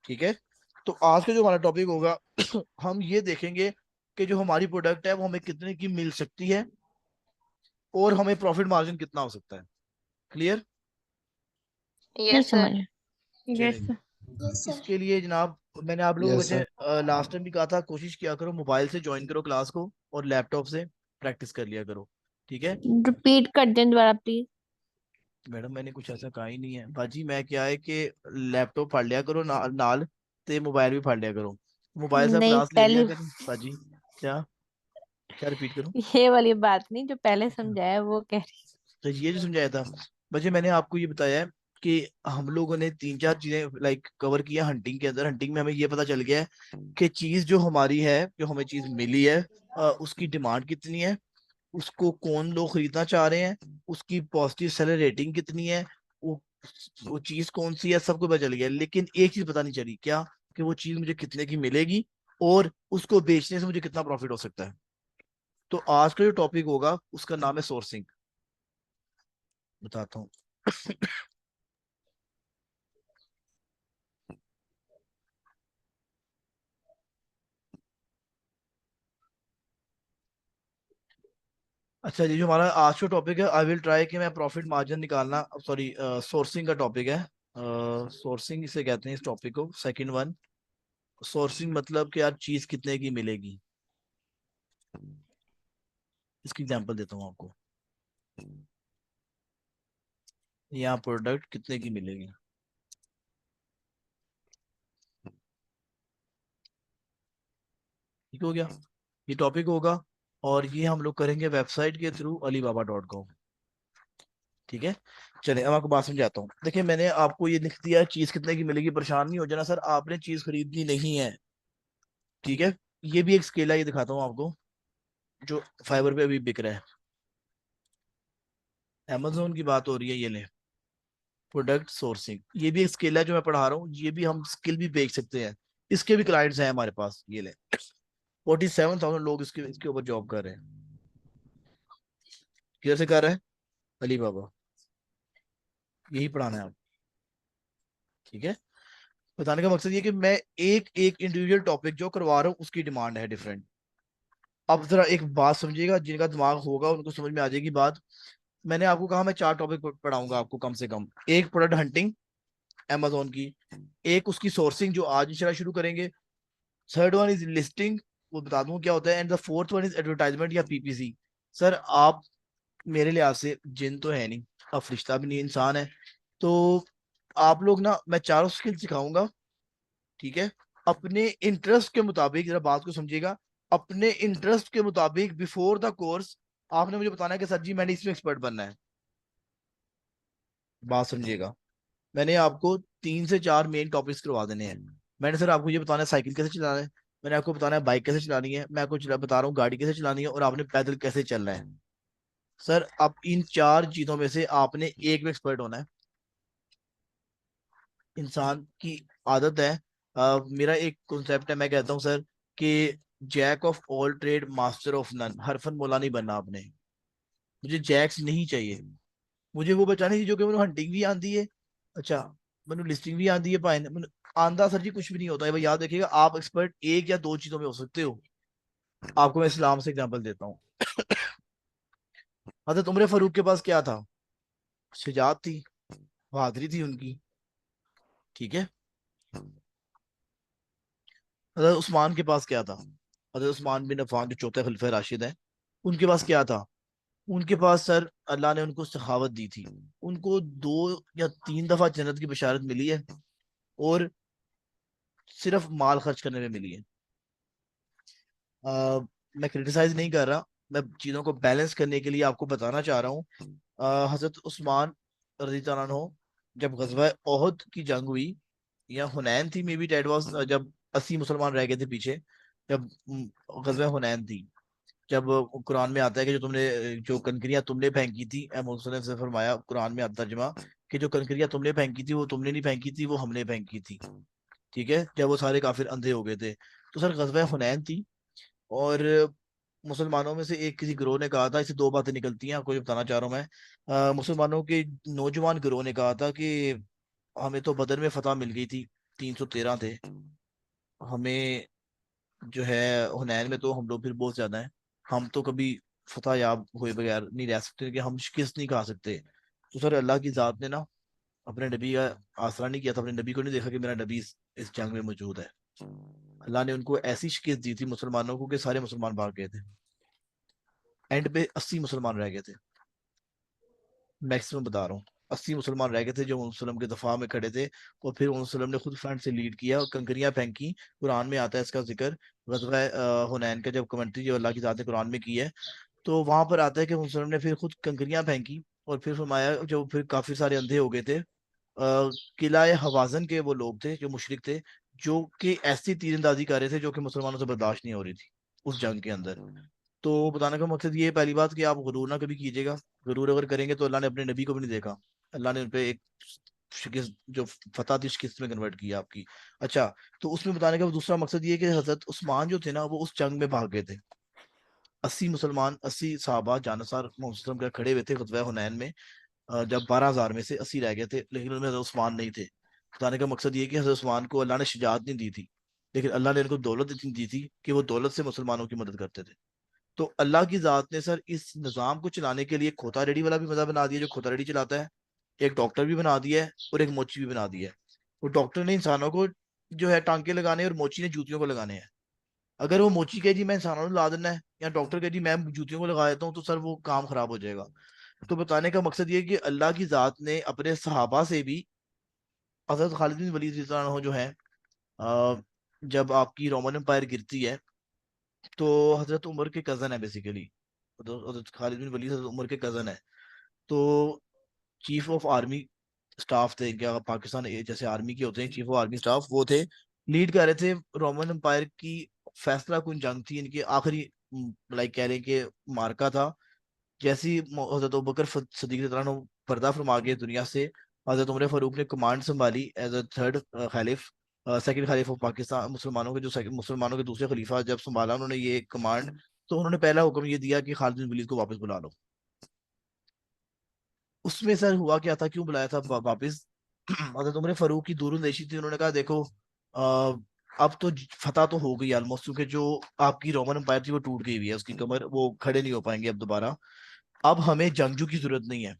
ठीक है, तो आज का जो हमारा टॉपिक होगा हम ये देखेंगे कि जो हमारी प्रोडक्ट है वो हमें कितने की मिल सकती है और हमें प्रॉफिट मार्जिन कितना हो सकता है। क्लियर? नहीं यस सर। समझ। यस चलेंगे। सर। Yes sir. इसके लिए जनाब मैंने आप लोगों को यस सर। वैसे लास्ट टाइम भी कहा था, कोशिश किया करो मोबाइल से ज्वाइन करो क्लास को और लैपटॉप से प्रैक्टिस कर लिया करो। ठीक है रिपीट कर दें दोबारा प्लीज। मैडम, मैंने कुछ ऐसा कहा ही नहीं है बाजी। मैं क्या है कि लैपटॉप फाड़ लिया करो नाल ते मोबाइल भी फाड़ लिया करो, मोबाइल से आप नहीं क्लास ले लिया पहली करो बाजी। क्या क्या रिपीट करूं? ये वाली बात नहीं, जो पहले समझाया वो कह रही। तो ये जो समझाया था बच्चे, मैंने आपको ये बताया है कि हम लोगों ने तीन चार चीजें लाइक कवर किया हंटिंग के अंदर। हंटिंग में हमें ये पता चल गया है कि चीज जो हमारी है, जो हमें चीज मिली है, उसकी डिमांड कितनी है, उसको कौन लोग खरीदना चाह रहे हैं, उसकी पॉजिटिव सेलर रेटिंग कितनी है, वो वो चीज कौन सी है, सबको पता चल गया। लेकिन एक चीज पता नहीं चली, क्या? कि वो चीज मुझे कितने की मिलेगी और उसको बेचने से मुझे कितना प्रॉफिट हो सकता है। तो आज का जो टॉपिक होगा उसका नाम है सोर्सिंग। बताता हूँ। अच्छा जी, जो हमारा आज का टॉपिक है, आई विल ट्राई कि मैं प्रॉफिट मार्जिन निकालना, सॉरी सोर्सिंग का टॉपिक है। सोर्सिंग इसे कहते हैं इस टॉपिक को। सेकंड वन, सोर्सिंग मतलब कि यार चीज कितने की मिलेगी। इसकी एग्जांपल देता हूँ आपको। यहाँ प्रोडक्ट कितने की मिलेगी। ठीक हो गया, ये टॉपिक होगा और ये हम लोग करेंगे वेबसाइट के थ्रू alibaba.com। ठीक है, चलिए अब आपको बात समझाता हूँ। देखिए मैंने आपको ये लिख दिया चीज कितने की मिलेगी। परेशान नहीं हो जाना सर, आपने चीज खरीदनी नहीं है। ठीक है, ये भी एक स्केल है, ये दिखाता हूँ आपको जो फाइबर पे अभी बिक रहा है। Amazon की बात हो रही है, ये ले प्रोडक्ट सोर्सिंग, ये भी एक स्किल है जो मैं पढ़ा रहा हूँ। ये भी हम स्किल भी बेच सकते हैं, इसके भी क्लाइंट्स हैं हमारे पास। ये ले 47,000 लोग इसके इसके ऊपर जॉब कर रहे हैं। किधर से कर रहे हैं? अलीबाबा। यही पढ़ाना है आप। ठीक है, बताने का मकसद ये कि मैं एक एक इंडिविजुअल टॉपिक जो करवा रहा हूँ उसकी डिमांड है डिफरेंट। अब जरा एक बात समझिएगा, जिनका दिमाग होगा उनको समझ में आ जाएगी बात। मैंने आपको कहा मैं 4 टॉपिक पढ़ाऊंगा आपको कम से कम। एक प्रोडक्ट हंटिंग अमेजोन की, एक उसकी सोर्सिंग जो आज इंशाल्लाह शुरू करेंगे, थर्ड वन इज लिस्टिंग, वो बता दूं क्या होता है, and the fourth one is advertisement या पीपीसी। सर आप मेरे लिहाज से जिन तो है नहीं, अब फरिश्ता भी नहीं, इंसान है। तो आप लोग ना, मैं चारों स्किल सिखाऊंगा। ठीक है, अपने इंटरेस्ट के मुताबिक, जरा बात को समझिएगा, अपने इंटरेस्ट के मुताबिक बिफोर द कोर्स आपने मुझे बताना है कि सर जी मैंने इसमें एक्सपर्ट बनना है। बात समझिएगा, मैंने आपको 3 से 4 मेन टॉपिक्स करवा देने हैं। मैंने सर आपको ये बताना है साइकिल कैसे चलाना है, मैंने आपको बताना है बाइक कैसे चलानी है, मैं आपको बता रहा हूँ गाड़ी कैसे चलानी है, और आपने पैदल कैसे चलना है। सर अब इन 4 चीजों में से आपने एक में एक्सपर्ट होना है। इंसान की आदत है, मेरा एक कॉन्सेप्ट है, मैं कहता हूँ सर कि jack of all trade master of none. हरफन मौला नहीं बनना आपने। मुझे जैक्स नहीं चाहिए, मुझे वो बचाने चाहिए जो कि मैंने हंटिंग भी आंदी है, अच्छा मैंने लिस्टिंग भी आंदी है, पाइन आंदा सर जी कुछ भी नहीं होता है भाई। याद रखिएगा, आप एक्सपर्ट एक या दो चीजों में हो सकते हो। आपको मैं इस्लाम से एग्जांपल देता हूँ। हजरत उमर फारूक के पास क्या था? शुजाअत थी, बहादुरी थी उनकी। ठीक है, हजरत उस्मान के पास क्या था? हजरत उस्मान बिन अफ़ान जो चौथे खलीफा राशिद है, उनके पास क्या था? उनके पास सर अल्लाह ने उनको सखावत दी थी। उनको 2 या 3 दफा जन्नत की बशारत मिली है, और सिर्फ माल खर्च करने में मिली है। मैं क्रिटिसाइज नहीं कर रहा, मैं चीजों को बैलेंस करने के लिए आपको बताना चाह रहा हूँ। हजरत उस्मान रज़ी अल्लाह अन्हो, जब गजवा ओहद की जंग हुई, या हुनैन थी मे बी डेट वाज, जब 80 मुसलमान रह गए थे पीछे, जब गजवा हुनैन थी, जब कुरान में आता है कि जो तुमने, जो कनकरियां तुमने फेंकी थी, मोहम्मद से फरमाया, कुरान में आता तर्जमा कि जो कनकरियां तुमने फेंकी थी वो तुमने नहीं फेंकी थी, वो हमने फेंकी थी। ठीक है, जब वो सारे काफिर अंधे हो गए थे। तो सर गजवा हुनैन थी, और मुसलमानों में से एक किसी गिरोह ने कहा था, इससे दो बातें निकलती हैं, आपको जो बताना चाह रहा हूँ मैं। मुसलमानों के नौजवान गिरोह ने कहा था कि हमें तो बदर में फतह मिल गई थी, 313 थे, हमें जो है हुनैन में तो हम लोग फिर बहुत ज्यादा हैं, हम तो कभी फतह याब हुए बगैर नहीं रह सकते, कि हम शिकस्त नहीं खा सकते। तो सर अल्लाह की जात ने ना अपने नबी का आसरा नहीं किया था, अपने नबी को नहीं देखा कि मेरा नबी इस जंग में मौजूद है। अल्लाह ने उनको ऐसी शिकस्त दी थी मुसलमानों को कि सारे मुसलमान भाग गए थे। एंड पे 80 मुसलमान रह गए थे, मैक्सिमम बता रहा हूँ। 80 मुसलमान रह गए थे जो मुसलम के दफा में खड़े थे, और फिर मुसलम ने खुद फ्रंट से लीड किया और कंकरियां फेंकी। कुरान में आता है इसका जिक्र, गज़वा हुनैन का जब कमेंट्री जो अल्लाह की ज़ात ने कुरान में की है, तो वहां पर आता है कि मुसलम ने फिर खुद कंकरियां फेंकी, और फिर फरमाया, जो फिर काफी सारे अंधे हो गए थे। किला हवाजन के वो लोग थे जो मुशरिक थे, जो कि ऐसी तीरंदाजी कर रहे थे जो कि मुसलमानों से बर्दाश्त नहीं हो रही थी उस जंग के अंदर। तो बताने का मकसद ये है, पहली बात कि आप गुरूर ना कभी कीजिएगा। गुरूर अगर करेंगे तो अल्लाह ने अपने नबी को भी नहीं देखा, अल्लाह ने उन पे एक शिकस्त जो फतह थी शिकस्त में कन्वर्ट किया आपकी। अच्छा, तो उसमें बताने का दूसरा मकसद ये है कि हजरत उस्मान जो थे ना वो उस जंग में भाग गए थे। 80 मुसलमान, 80 साहबा जानसार मोहम्मद के खड़े हुए थे खुतबा हुनैन में। जब 12,000 में से 80 रह गए थे, लेकिन उनमें हजरत उस्मान नहीं थे। बताने का मकसद ये कि हजरत उस्मान को अल्लाह ने शुजाअत नहीं दी थी, लेकिन अल्लाह ने इनको दौलत इतनी दी थी कि वो दौलत से मुसलमानों की मदद करते थे। तो अल्लाह की जात ने सर इस निज़ाम को चलाने के लिए खोता रेडी वाला भी मजा बना दिया, जो खोता रेडी चलाता है, एक डॉक्टर भी बना दिया है, और एक मोची भी बना दिया है। वो डॉक्टर ने इंसानों को जो है टांके लगाने, और मोची ने जूतियों को लगाने हैं। अगर वो मोची कहे जी मैं इंसानों को ला देना है, या डॉक्टर कहे जी मैं जूतियों को लगा देता हूँ, तो सर वो काम खराब हो जाएगा। तो बताने का मकसद ये है कि अल्लाह की जात ने अपने सहाबा से भी, हजरत खालिद बिन वलीद रज़ियल्लाहु अन्हु जो है, अ, जब आपकी रोमन एम्पायर गिरती है, तो हजरत उमर के कजन है बेसिकली। तो हजरत खालिद बिन वलीद हजरत उमर के कजन है। तो चीफ ऑफ आर्मी स्टाफ थे क्या पाकिस्तान, जैसे आर्मी के होते हैं चीफ ऑफ आर्मी स्टाफ, वो थे, लीड कर रहे थे रोमन एम्पायर की। फैसला कुन जंग थी इनकी आखिरी, लाइक कह लें कि मार्का था। जैसे ही हजरत अबू बकर सदीक रज़ियल्लाहु अन्हु पर्दा फरमा गए दुनिया से, हजरत उमर फारूक ने कमांड संभाली as a third khalif, second khalif of Pakistan, मुसलमानों के जो मुसलमानों के दूसरे खलीफा जब संभाला उन्होंने ये कमांड, तो उन्होंने पहला हुक्म ये दिया कि खालिद बिन वलीद को वापस बुला लो। उसमें सर हुआ क्या था, क्यों बुलाया था वापस? हजरत उमर फारूक की दूरंदेशी थी, उन्होंने कहा देखो, अ, अब तो फतह तो हो गई ऑलमोस्ट, क्योंकि जो आपकी रोमन एम्पायर थी वो टूट गई हुई है, उसकी कमर, वो खड़े नहीं हो पाएंगे अब दोबारा। अब हमें जंगजू की जरूरत नहीं है,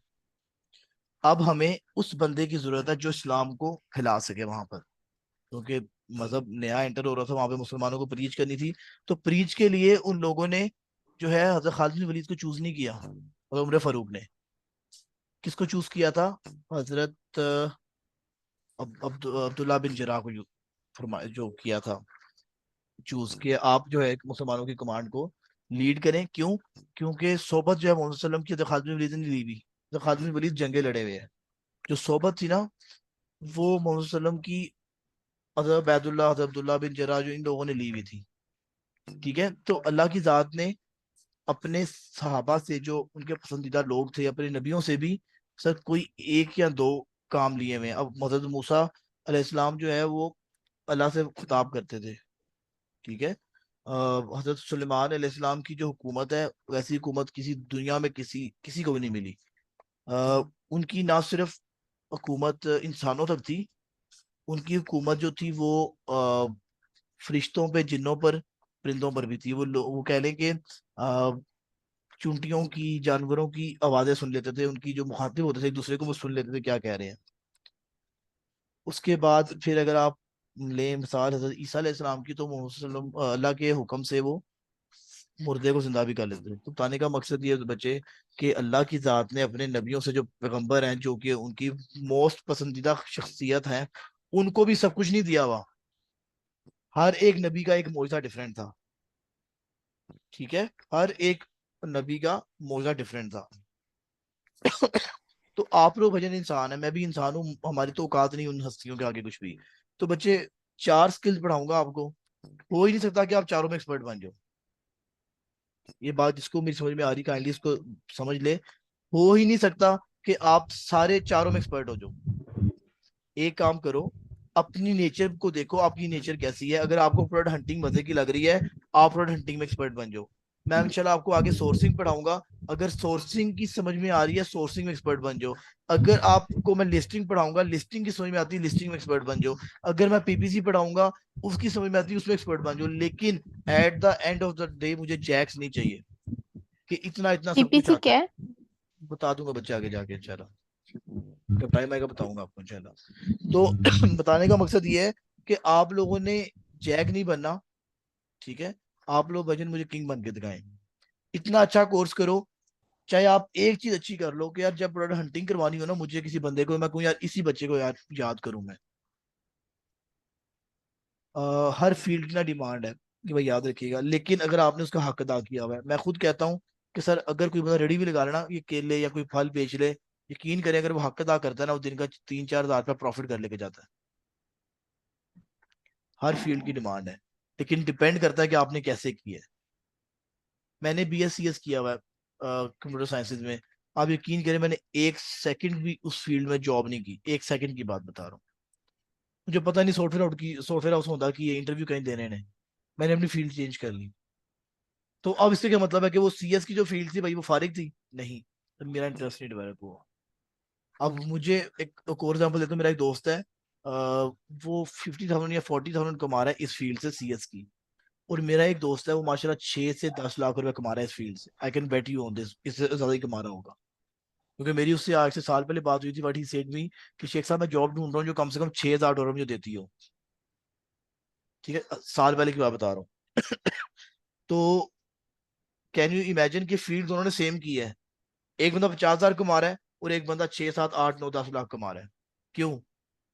अब हमें उस बंदे की जरूरत है जो इस्लाम को फैला सके वहां पर, क्योंकि मजहब नया एंटर हो रहा था वहां पे, मुसलमानों को प्रीच करनी थी। तो प्रीच के लिए उन लोगों ने जो है हजरत खालिद बिन वलीद को चूज नहीं किया, और उमर फारूक ने किसको चूज किया था? हजरत अब्दुल्ला बिन जराह को फरमा जो किया था चूज किया, आप जो है मुसलमानों की कमांड को लीड करें। क्यों? क्योंकि सोबत जो है मोहम्मद सल्लम की हजरत खालिद बिन वलीद ने ली हुई, हजरत खालिद बिन वलीद जंगे लड़े हुए हैं। जो सोबत थी ना, वो मोहम्मद सल्लम की हजरत बैदुल्ला, हजरत अब्दुल्ला बिन जरा, जो इन लोगों ने ली हुई थी। ठीक है, तो अल्लाह की जात ने अपने सहाबा से, जो उनके पसंदीदा लोग थे, अपने नबियों से भी सर कोई एक या दो काम लिए हुए हैं। अब हजरत मूसा अलैहिस्सलाम जो है वो अल्लाह से खिताब करते थे। ठीक है, हजरत सुलेमान अलैहिस्सलाम की जो हुकूमत है, वैसी हुकूमत किसी दुनिया में किसी किसी को भी नहीं मिली। उनकी ना सिर्फ हुकूमत इंसानों तक थी, उनकी हुकूमत जो थी वो फरिश्तों पे, जिन्नों पर, परिंदों पर भी थी। वो कह लें कि चूंटियों की, जानवरों की आवाजें सुन लेते थे, उनकी जो मुखातिब होते थे एक दूसरे को, वो सुन लेते थे क्या कह रहे हैं। उसके बाद फिर अगर आप ले मिसाल हजरत ईसा अलैहिस्सलाम की, तो मोहम्मद सल्लल्लाहु अलैहि वसल्लम अल्लाह के हुक्म से वो मुर्दे को जिंदा भी कर लेते थे। तो बताने का मकसद ये है बच्चे, कि अल्लाह की जात ने अपने नबियों से, जो पैगंबर हैं, जो कि उनकी मोस्ट पसंदीदा शख्सियत है, उनको भी सब कुछ नहीं दिया हुआ। हर एक नबी का एक मौजज़ा डिफरेंट था। ठीक है, हर एक नबी का मौजज़ा डिफरेंट था। तो आप लोग भजन इंसान है, मैं भी इंसान हूँ, हमारी तो औकात नहीं उन हस्तियों के आगे कुछ भी। तो बच्चे, 4 स्किल्स पढ़ाऊंगा आपको, हो ही नहीं सकता कि आप चारों में एक्सपर्ट बन जाओ। ये बात जिसको मेरी समझ में आ रही, काइंडली इसको समझ ले। हो ही नहीं सकता कि आप सारे चारों में एक्सपर्ट हो जाओ। एक काम करो, अपनी नेचर को देखो, आपकी नेचर कैसी है। अगर आपको फ्लड हंटिंग मजे की लग रही है, आप फ्लड हंटिंग में एक्सपर्ट बन जाओ। मैं इंशाल्लाह आपको आगे सोर्सिंग पढ़ाऊंगा। अगर सोर्सिंग की समझ में आ रही है, सोर्सिंग में एक्सपर्ट बन जाओ। अगर आपको मैं लिस्टिंग पढ़ाऊंगा, लिस्टिंग की समझ में आती है, लिस्टिंग में एक्सपर्ट बन जाओ। अगर मैं पीपीसी पढ़ाऊंगा, उसकी समझ में आती है, उसमें एक्सपर्ट बन जाओ। लेकिन at the end of the day मुझे जैक्स नहीं चाहिए कि इतना इतना सब कुछ पीपीसी आता क्या है। है? बता दूंगा बच्चे आगे जाके इंशाल्लाह, जब टाइम आएगा बताऊंगा आपको इंशाल्लाह। तो बताने का मकसद ये है कि आप लोगों ने जैक नहीं बनना, ठीक है। आप लोग वजन मुझे किंग बन के दिखाएं। इतना अच्छा कोर्स करो, चाहे आप एक चीज अच्छी कर लो कि यार जब प्रोडक्ट हंटिंग करवानी हो ना मुझे किसी बंदे को, मैं कहूँ यार इसी बच्चे को यार याद करूं मैं। हर फील्ड की ना डिमांड है कि भाई याद रखिएगा, लेकिन अगर आपने उसका हक अदा किया हुआ है। मैं खुद कहता हूँ कि सर अगर कोई बंदा रेडी भी लगा लेना, ये केले या कोई फल बेच ले, यकीन करें अगर वो हक अदा करता है ना, वो दिन का 3-4 हज़ार रुपया प्रॉफिट कर लेके जाता है। हर फील्ड की डिमांड है, लेकिन डिपेंड करता है कि आपने कैसे किया है। मैंने BScs किया हुआ है कंप्यूटर साइंसेज में। आप यकीन करें मैंने 1 सेकंड भी उस फील्ड में जॉब नहीं की, 1 सेकंड की बात बता रहा हूँ। मुझे पता नहीं सॉफ्टवेयर हाउस होता कि ये इंटरव्यू कहीं देने ने, मैंने अपनी फील्ड चेंज कर ली। तो अब इससे क्या मतलब है कि वो CS की जो फील्ड थी भाई वो फारिग थी? नहीं, तो मेरा इंटरेस्ट नहीं डेवलप हुआ। अब मुझे एक और एग्जाम्पल देता हूँ। मेरा एक दोस्त है, वो 50,000 या 40,000 कमा रहा है इस फील्ड से, CS की। और मेरा एक दोस्त है, वो माशाल्लाह 6 से 10 लाख रुपए कमा रहा है इस फील्ड से। I can bet you on this, इससे ज्यादा ही कमा रहा होगा। क्योंकि मेरी उससे आज से साल पहले बात हुई थी, बट ही सेड मी कि शेख साहब मैं जॉब ढूंढ रहा हूँ जो कम से कम $6,000 मुझे देती हो। ठीक है, साल पहले की बात बता रहा हूँ। तो कैन यू इमेजिन कि फील्ड दोनों ने सेम की है। एक बंदा 50,000 कमा रहा है और एक बंदा 6, 7, 8, 9, 10 लाख कमा रहा है। क्यों?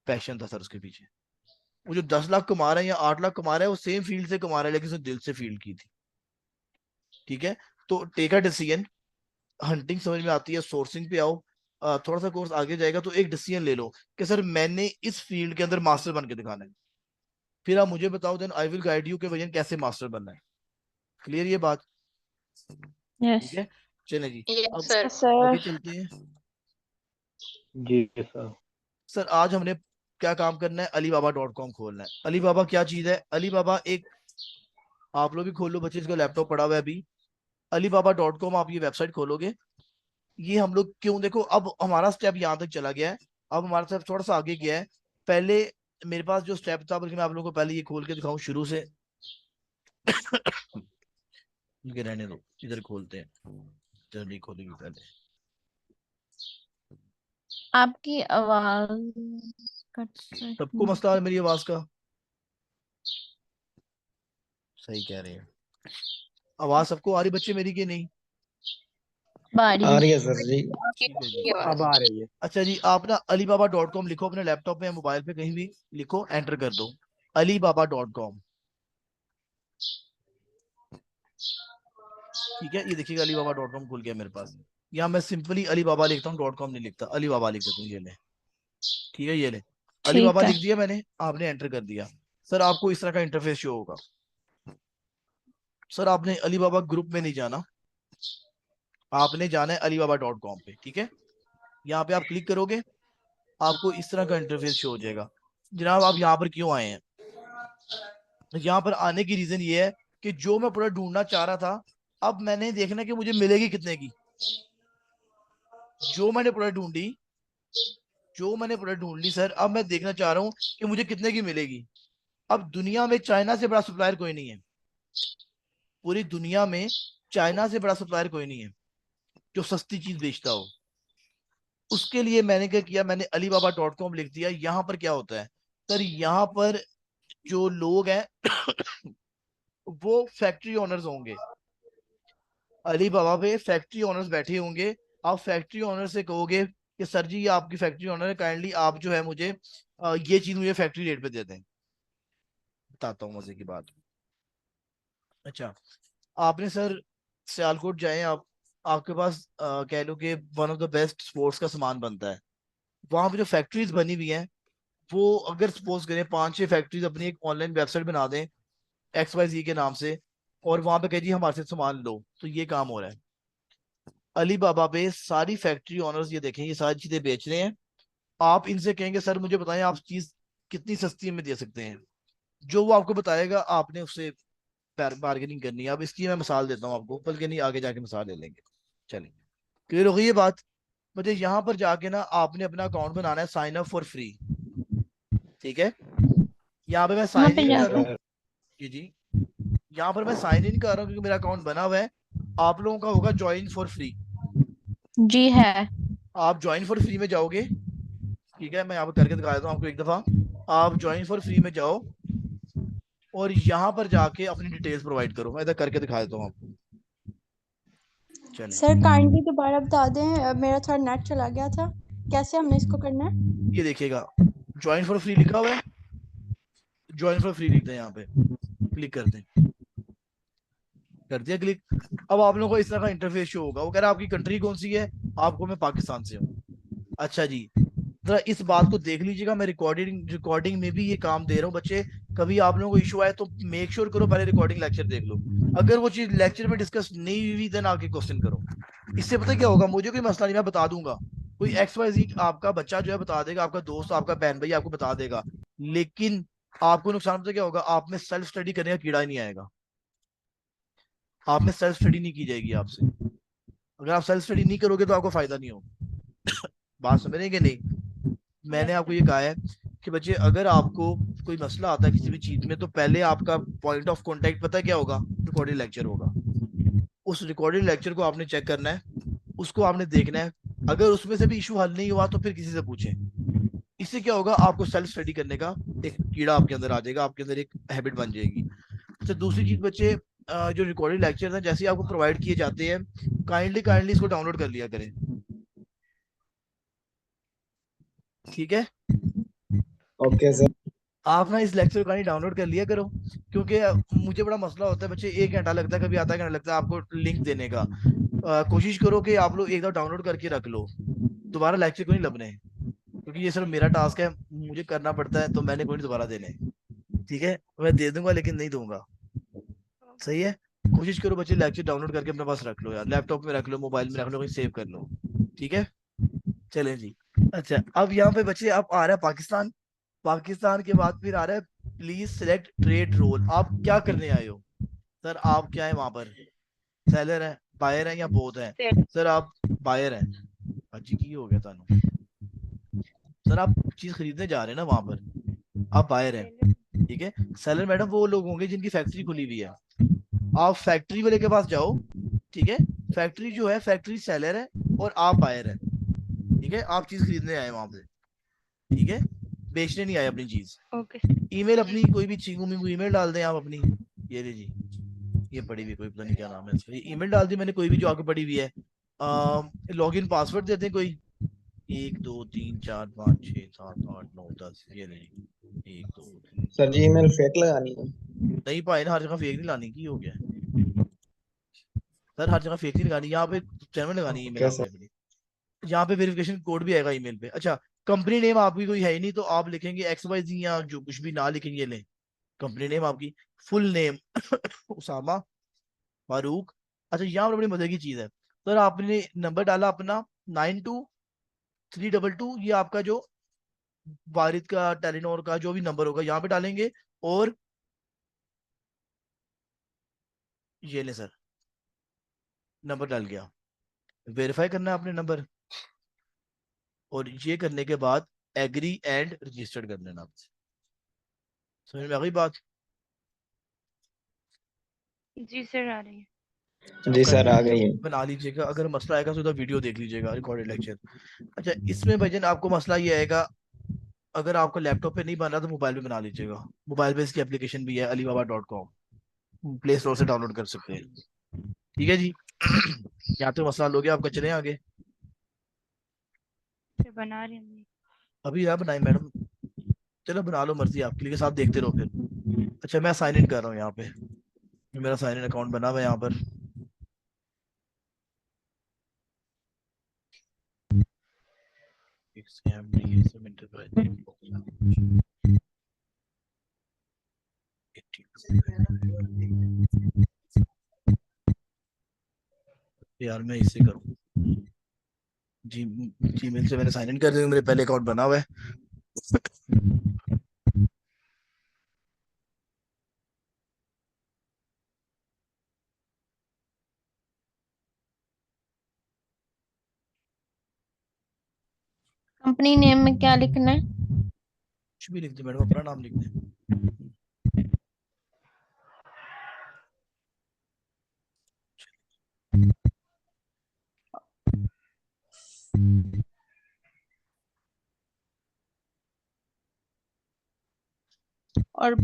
पैशन था सर उसके पीछे। वो जो 10 लाख कमा रहा है या 8 लाख कमा रहा है, वो सेम फील्ड से कमा रहा है, लेकिन उसने दिल से फील्ड की थी। ठीक है, तो टेक अ डिसीजन। हंटिंग समझ में आती है, सोर्सिंग पे आओ। थोड़ा सा कोर्स आगे जाएगा तो एक डिसीजन ले लो कि सर मैंने इस फील्ड के अंदर मास्टर बन के दिखाना है। फिर आप मुझे बताओ, then I will guide you कि भैया कैसे मास्टर बनना है। क्लियर ये बात? यस। ठीक है, चले जी। यस अब सर। सर आगे चलते हैं। जी सर। सर आज हमने क्या काम करना है? alibaba.com खोलना है। अलीबाबा क्या चीज है? अलीबाबा एक, आप लोग भी खोल लो बच्चे, इसका लैपटॉप पड़ा हुआ है अभी। alibaba.com आप ये वेबसाइट खोलोगे। ये हम लोग क्यों, देखो अब हमारा स्टेप यहाँ तक चला गया है, अब हमारा स्टेप थोड़ा सा आगे गया है। पहले मेरे पास जो स्टेप था, बल्कि मैं आप लोगों को पहले ये खोल के दिखाऊं शुरू से। इनके रहने दो, इधर खोलते हैं। जल्दी खोलेंगे पहले। आपकी आवाज कट सबको रही मसला है। है मेरी आवाज का? सही कह रहे हैं। आवाज सबको आ रही बच्चे मेरी की नहीं? बारी आ रही है सर जी। ठीक है जी। की अब आवाज। आ रही है। अच्छा जी, आप ना alibaba.com लिखो अपने लैपटॉप में या मोबाइल पे, कहीं भी लिखो, एंटर कर दो alibaba.com। ठीक है, ये देखिएगा alibaba.com खुल गया मेरे पास। यहाँ मैं सिंपली अलीबाबा लिखता हूँ, .com नहीं लिखता, अलीबाबा लिख देता हूँ। ये ले, ठीक है, ये ले, अलीबाबा ठीक है। लिख दिया मैंने, आपने एंटर कर दिया। सर आपको इस तरह का इंटरफेस शो होगा। सर आपने अलीबाबा ग्रुप में नहीं जाना, आपने जाना है alibaba.com पे। ठीक है, यहाँ पे आप क्लिक करोगे, आपको इस तरह का इंटरफेस शो हो जाएगा। जनाब आप यहाँ पर क्यों आए हैं? यहाँ पर आने की रीजन ये है कि जो मैं प्रोडक्ट ढूंढना चाह रहा था, अब मैंने देखना कि मुझे मिलेगी कितने की। जो मैंने प्रोडक्ट ढूंढी, जो मैंने प्रोडक्ट ढूंढ ली सर, अब मैं देखना चाह रहा हूँ कि मुझे कितने की मिलेगी। अब दुनिया में चाइना से बड़ा सप्लायर कोई नहीं है। पूरी दुनिया में चाइना से बड़ा सप्लायर कोई नहीं है जो सस्ती चीज बेचता हो। उसके लिए मैंने क्या किया, मैंने alibaba.com लिख दिया। यहाँ पर क्या होता है सर, यहाँ पर जो लोग हैं वो फैक्ट्री ओनर्स होंगे। अलीबाबा पे फैक्ट्री ओनर्स बैठे होंगे। आप फैक्ट्री ओनर से कहोगे कि सर जी ये आपकी फैक्ट्री ओनर है, काइंडली आप जो है मुझे ये चीज मुझे फैक्ट्री रेट पे दे दें। बताता हूँ मजे की बात। अच्छा, आपने सर सियालकोट जाए आप, आपके पास कह लो कि one of the best sports का सामान बनता है। वहां पे जो फैक्ट्रीज बनी हुई हैं, वो अगर सपोज करें 5-6 फैक्ट्रीज अपनी एक ऑनलाइन वेबसाइट बना दें XYZ के नाम से, और वहां पे कह जी हमारे से सामान लो, तो ये काम हो रहा है। अलीबाबा पे सारी फैक्ट्री ओनर्स ये देखें, ये सारी चीजें बेच रहे हैं। आप इनसे कहेंगे सर मुझे बताएं आप चीज कितनी सस्ती में दे सकते हैं, जो वो आपको बताएगा आपने उससे बार्गेनिंग करनी है। अब इसकी मैं मिसाल देता हूँ आपको, बल्कि नहीं आगे जाके मिसाल ले लेंगे। चलिए क्लियर हो गई ये बात। मुझे यहाँ पर जाके ना आपने अपना अकाउंट बनाना है, साइन अप फॉर फ्री। ठीक है, यहाँ पे मैं कहाँ साइन पे इन कर जाके? रहा हूँ। जी, यहाँ पर मैं साइन इन कर रहा हूँ क्योंकि मेरा अकाउंट बना हुआ है। आप लोगों का होगा ज्वाइन फॉर फ्री। जी है। आप ज्वाइन फॉर फ्री में जाओगे, ठीक है, मैं यहाँ पर करके दिखा देता हूँ आपको एक दफा। आप ज्वाइन फॉर फ्री में जाओ और यहाँ पर जाके अपनी डिटेल्स प्रोवाइड करो। मैं इधर करके दिखा देता हूँ आपको। चलें, सर काइंडली दोबारा बता दें, मेरा थोड़ा नेट चला गया था। कैसे हमने इसको करना है? ये देखिएगा ज्वाइन फॉर फ्री लिखा हुआ है, ज्वाइन फॉर फ्री लिख दें, यहाँ पे क्लिक कर दें। कर दिया क्लिक। अब आप लोगों को इस तरह का इंटरफेस शो होगा। वो कह रहा है आपकी कंट्री कौन सी है, आपको मैं पाकिस्तान से हूँ। अच्छा जी, जरा इस बात को देख लीजिएगा, मैं रिकॉर्डिंग में भी ये काम दे रहा हूँ बच्चे। कभी आप लोगों को इशू आए तो मेक श्योर करो पहले रिकॉर्डिंग लेक्चर देख लो। अगर वो चीज लेक्चर में डिस्कस नहीं हुई देन आके क्वेश्चन करो। इससे पता क्या होगा, मुझे कोई मसला नहीं, मैं बता दूंगा। कोई XYZ आपका बच्चा जो है बता देगा, आपका दोस्त, आपका बहन भाई आपको बता देगा, लेकिन आपको नुकसान पता क्या होगा, आप में सेल्फ स्टडी करने का कीड़ा ही नहीं आएगा। आप में सेल्फ स्टडी नहीं की जाएगी आपसे। अगर आप सेल्फ स्टडी नहीं करोगे तो आपको फायदा नहीं होगा। बात समझ रहे हैं कि नहीं? मैंने आपको ये कहा है कि बच्चे अगर आपको कोई मसला आता है किसी भी चीज में, तो पहले आपका पॉइंट ऑफ कांटेक्ट पता है क्या होगा, रिकॉर्डेड लेक्चर होगा। उस रिकॉर्डेड लेक्चर को आपने चेक करना है, उसको आपने देखना है। अगर उसमें से भी इशू हल नहीं हुआ तो फिर किसी से पूछें। इससे क्या होगा, आपको सेल्फ स्टडी करने का एक कीड़ा आपके अंदर आ जाएगा, आपके अंदर एक हैबिट बन जाएगी। अच्छा, दूसरी चीज बच्चे, जो रिकॉर्डेड लेक्चर हैं जैसे ही आपको प्रोवाइड किए जाते हैं, काइंडली इसको डाउनलोड कर लिया करें। ठीक है, ओके सर। आप ना इस लेक्चर को डाउनलोड कर लिया करो, क्योंकि मुझे बड़ा मसला होता है बच्चे, 1 घंटा लगता है, कभी आधा घंटा लगता है आपको लिंक देने का। कोशिश करो कि आप लोग एक दफा डाउनलोड करके रख लो, दोबारा लेक्चर को नहीं लबने, क्योंकि ये सिर्फ मेरा टास्क है, मुझे करना पड़ता है, तो मैंने कोई नहीं दोबारा देने। ठीक है, मैं दे दूंगा लेकिन नहीं दूंगा। सही है, कोशिश करो बच्चे लेक्चर डाउनलोड करके अपने पास रख लो यार, लैपटॉप में रख लो, मोबाइल में रख लो, कहीं सेव कर लो। ठीक है, चलें जी। अच्छा, अब यहाँ पे बच्चे आप आ रहा है पाकिस्तान। पाकिस्तान के बाद फिर आ रहा है प्लीज सिलेक्ट ट्रेड रोल। आप क्या करने आए हो सर? आप क्या है वहां पर, सेलर है, बायर है या बोथ है? सर आप बायर हैं। अजी की हो गया थानू? सर आप चीज खरीदने जा रहे हैं ना वहां पर, आप बायर हैं। ठीक है, सेलर मैडम वो लोग होंगे जिनकी फैक्ट्री खुली हुई है। आप फैक्ट्री वाले के पास जाओ। ठीक है, फैक्ट्री जो है, फैक्ट्री सेलर है और आप बायर हैं। ठीक है, आप चीज खरीदने आए वहां पे। ठीक है, बेचने नहीं आए अपनी चीज। ओके। ईमेल अपनी कोई भी चीगू मिंगू ईमेल डाल दें आप अपनी। ये ले जी, ये पड़ी हुई कोई पता नहीं क्या नाम है इसका, ये ईमेल डाल दी मैंने कोई भी जो आपको पड़ी हुई है। लॉगिन पासवर्ड देते हैं कोई, 1 2 3 4 5 6 7 8 9 10, ये ले जी, 1 2 3। सर जी ईमेल फेक लगानी है। नहीं पाए ना, हर जगह फेक नहीं लानी, की हो गया सर, हर जगह फेक नहीं लगानी, यहाँ पे जेन्युइन लगानी है ईमेल ओके आपने सर। अपनी। यहाँ पे वेरिफिकेशन कोड भी आएगा ईमेल पे। अच्छा, कंपनी नेम आपकी कोई है ही नहीं, तो आप लिखेंगे XYZ या जो कुछ भी ना लिखेंगे, ले कंपनी नेम आपकी फुल नेम उसामा फारूक। अच्छा, यहाँ पर बड़ी मजे की चीज है सर, आपने नंबर डाला अपना 92322, ये आपका जो वारिद का टेलीनॉर का जो भी नंबर होगा यहाँ पे डालेंगे, और ये ले सर, नंबर डाल गया। वेरीफाई करना है आपने नंबर, और ये करने के बाद एग्री एंड रजिस्टर्ड कर लेना आपसे। समझ में आ गई बात? जी सर, आ रही है। जी सर आ गई है। बना लीजिएगा, अगर मसला आएगा तो वीडियो देख लीजिएगा, रिकॉर्डेड लेक्चर। अच्छा, इसमें भजन आपको मसला ये आएगा, अगर आपको लैपटॉप पे नहीं बन रहा तो मोबाइल पे बना लीजिएगा। मोबाइल पे इसकी एप्लीकेशन भी है, alibaba.com, प्ले स्टोर से डाउनलोड कर सकते हैं। ठीक है जी। यहाँ तो मसला हो गया आपका, चले आगे। फिर बना रही हूँ। अभी यहाँ बनाए मैडम, चलो बना लो, मर्जी आपकी, लेकिन साथ देखते रहो फिर। अच्छा, मैं साइन इन कर रहा हूँ यहाँ पे, मेरा साइन इन अकाउंट बना हुआ है यहाँ पर। यार मैं इससे करूँ जी, जीमेल से मैंने साइन इन कर दिया, मेरे पहले अकाउंट बना हुआ है। कंपनी नेम में क्या लिखना है? कुछ भी लिख दे मैडम, अपना नाम लिख दे। और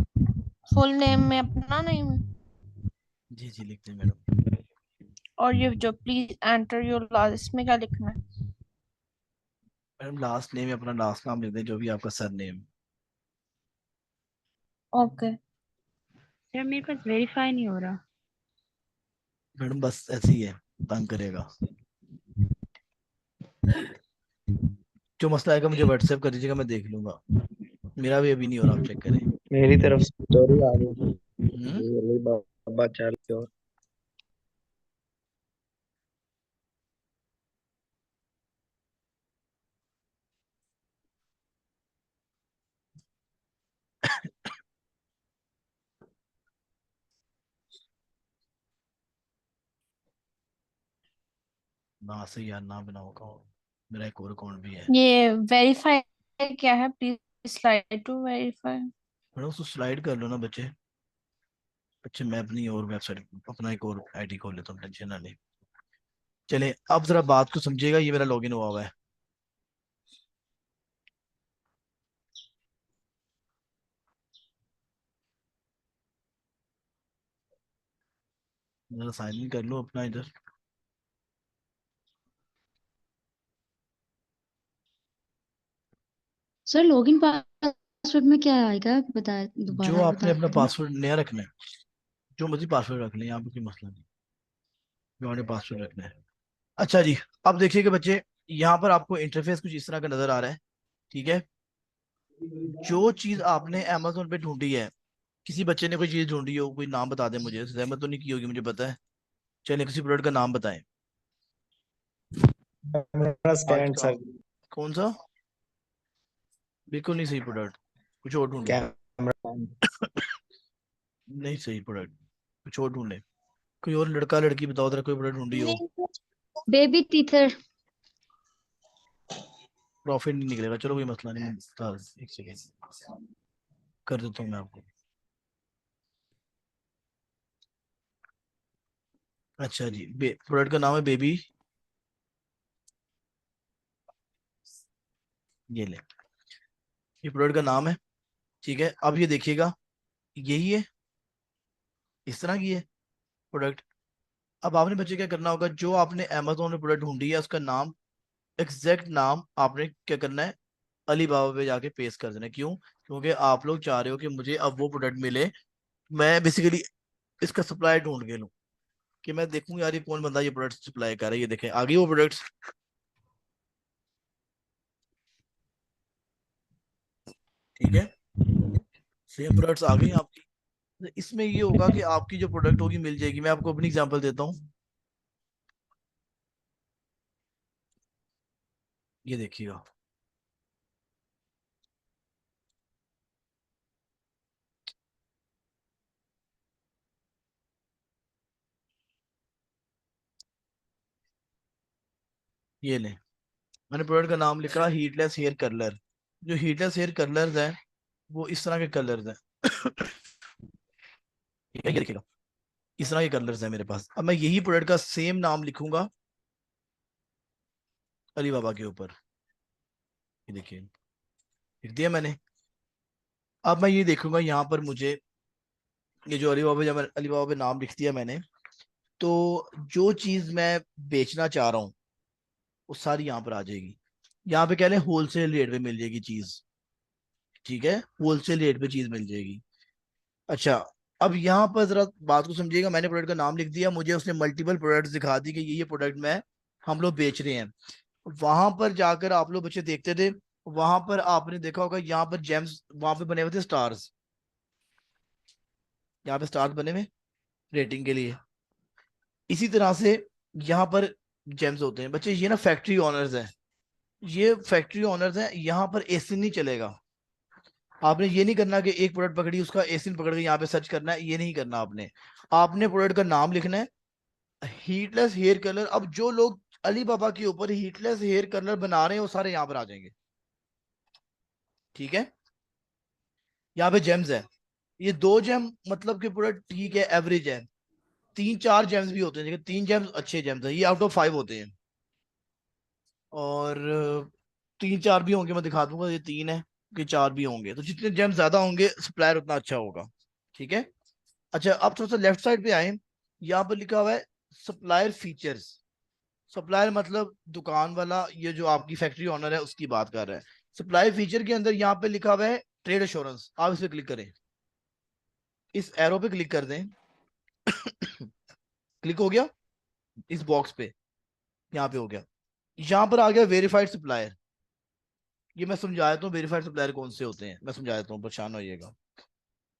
फुल नेम में अपना नेम, जी जी लिख दे मैडम। और ये जो प्लीज एंटर योर लास्ट, इसमें क्या लिखना है? मैडम लास्ट नेम अपना लास्ट नाम लिख दें, जो भी आपका सर नेम। ओके। यार मेरे पास वेरीफाई नहीं हो रहा। मैडम बस ऐसे ही है, तंग करेगा। जो मसला आएगा मुझे व्हाट्सएप कर दीजिएगा, मैं देख लूंगा। मेरा भी अभी नहीं हो रहा, आप चेक करें। मेरी तरफ से स्टोरी आ गई। हम्म? ये बाबा चाल के और ना सही यार, ना बनाओ अकाउंट। मेरा एक और अकाउंट भी है। ये वेरीफाई क्या है? Please slide to verify. Madam उसको स्लाइड कर लो ना बच्चे। अच्छा मैं अपनी और वेबसाइट, अपना एक और आईडी खोल लेता हूँ, टेंशन ना ले। चले अब जरा बात को समझिएगा, ये मेरा लॉगिन हुआ हुआ है। जरा साइन इन कर लो अपना इधर। सर लॉगिन पासवर्ड में क्या आएगा, बता जो दोबारा आपने बता अपना दें। पासवर्ड नया रखना है, जो मर्जी पासवर्ड रख लें, यहाँ पे कोई मसला नहीं। जो आपने पासवर्ड रखना है। अच्छा जी, अब देखिएगा बच्चे, यहाँ पर आपको इंटरफेस कुछ इस तरह का नजर आ रहा है। ठीक है, जो चीज आपने अमेजोन पे ढूंढी है, किसी बच्चे ने कोई चीज ढूंढी हो, कोई नाम बता दे मुझे, सहमत तो नहीं की होगी मुझे पता है। चलिए किसी प्रोडक्ट का नाम बताएं। मेरा आज स्टैंड का सर। कौन सा? बिल्कुल नहीं सही प्रोडक्ट, कुछ और ढूंढ लो। कैमरा। नहीं सही प्रोडक्ट, कुछ और ढूंढ ले। कोई और लड़का लड़की बताओ जरा, कोई प्रोडक्ट ढूंढी हो। Baby teether. प्रॉफिट नहीं निकलेगा, चलो कोई मसला नहीं, एक सेकेंड कर देता हूँ मैं आपको। अच्छा जी, प्रोडक्ट का नाम है बेबी। ये ले, ये प्रोडक्ट का नाम है। ठीक है, अब ये देखिएगा, यही है, इस तरह की है प्रोडक्ट। अब आपने बच्चे क्या करना होगा, जो आपने अमेजोन में प्रोडक्ट ढूंढी है उसका नाम, एग्जैक्ट नाम आपने क्या करना है, अलीबाबा पे जाके पेस्ट कर देना है। क्यों? क्योंकि आप लोग चाह रहे हो कि मुझे अब वो प्रोडक्ट मिले, मैं बेसिकली इसका सप्लाई ढूंढ के लूं, कि मैं देखूं यार ये कौन बंदा ये प्रोडक्ट सप्लाई कर रहा है। ये देखें आ गई वो प्रोडक्ट्स। ठीक है, सेम प्रोडक्ट्स आ गई आपकी। तो इसमें ये होगा कि आपकी जो प्रोडक्ट होगी मिल जाएगी। मैं आपको अपनी एग्जांपल देता हूँ, ये देखिएगा। ये ले, मैंने प्रोडक्ट का नाम लिखा हीटलेस हेयर कर्लर। जो हीटलेस हेयर कर्लर्स हैं वो इस तरह के कलर्स हैं। ये देखिएगा, इस तरह के कलर्स हैं मेरे पास। अब मैं यही प्रोडक्ट का सेम नाम लिखूंगा अली बाबा के ऊपर। ये देखिए, लिख दिया मैंने। अब मैं ये देखूंगा यहाँ पर मुझे, ये जो अली बाबा, जब अली बाबा पे नाम लिख दिया मैंने, तो जो चीज मैं बेचना चाह रहा हूँ वो सारी यहाँ पर आ जाएगी। यहाँ पे कह लें होलसेल रेट पे मिल जाएगी चीज। ठीक है, होलसेल रेट पे चीज मिल जाएगी। अच्छा, अब यहाँ पर जरा बात को समझिएगा, मैंने प्रोडक्ट का नाम लिख दिया, मुझे उसने मल्टीपल प्रोडक्ट्स दिखा दी कि ये प्रोडक्ट मैं हम लोग बेच रहे हैं। वहां पर जाकर आप लोग बच्चे देखते थे, वहां पर आपने देखा होगा यहाँ पर जेम्स वहां पे बने हुए थे, स्टार्स। यहाँ पे स्टार्स बने हुए रेटिंग के लिए। इसी तरह से यहाँ पर जेम्स होते हैं बच्चे, ये ना फैक्ट्री ऑनर्स हैं। ये फैक्ट्री ऑनर्स हैं, यहाँ पर एसिन नहीं चलेगा। आपने ये नहीं करना कि एक प्रोडक्ट पकड़ी उसका एसिन पकड़ के यहाँ पे सर्च करना है, ये नहीं करना आपने। आपने प्रोडक्ट का नाम लिखना है हीटलेस हेयर कलर। अब जो लोग अली बाबा के ऊपर हीटलेस हेयर कलर बना रहे हैं वो सारे यहाँ पर आ जाएंगे। ठीक है। यहाँ पे जेम्स है, ये 2 जेम मतलब कि पूरा ठीक है, एवरेज है। 3-4 जेम्स भी होते हैं, लेकिन 3 जेम्स अच्छे जेम्स हैं, ये आउट ऑफ 5 होते हैं। और 3-4 भी होंगे, मैं दिखा दूंगा, ये 3 है कि 4 भी होंगे, तो जितने जेम्स ज्यादा होंगे सप्लायर उतना अच्छा होगा। ठीक है। अच्छा, अब थोड़ा सा लेफ्ट साइड पे आए, यहाँ पर लिखा हुआ है सप्लायर फीचर्स। सप्लायर मतलब दुकान वाला, ये जो आपकी फैक्ट्री ओनर है उसकी बात कर रहा है। सप्लायर फीचर के अंदर यहाँ पे लिखा हुआ है ट्रेड एश्योरेंस, आप इस पे क्लिक करें, इस एरो पे क्लिक कर दें। क्लिक हो गया इस बॉक्स पे, यहाँ पे हो गया। यहाँ पर आ गया वेरीफाइड सप्लायर। ये मैं समझा देता हूँ वेरीफाइड सप्लायर कौन से होते हैं, मैं समझा देता हूँ, परेशान होइएगा।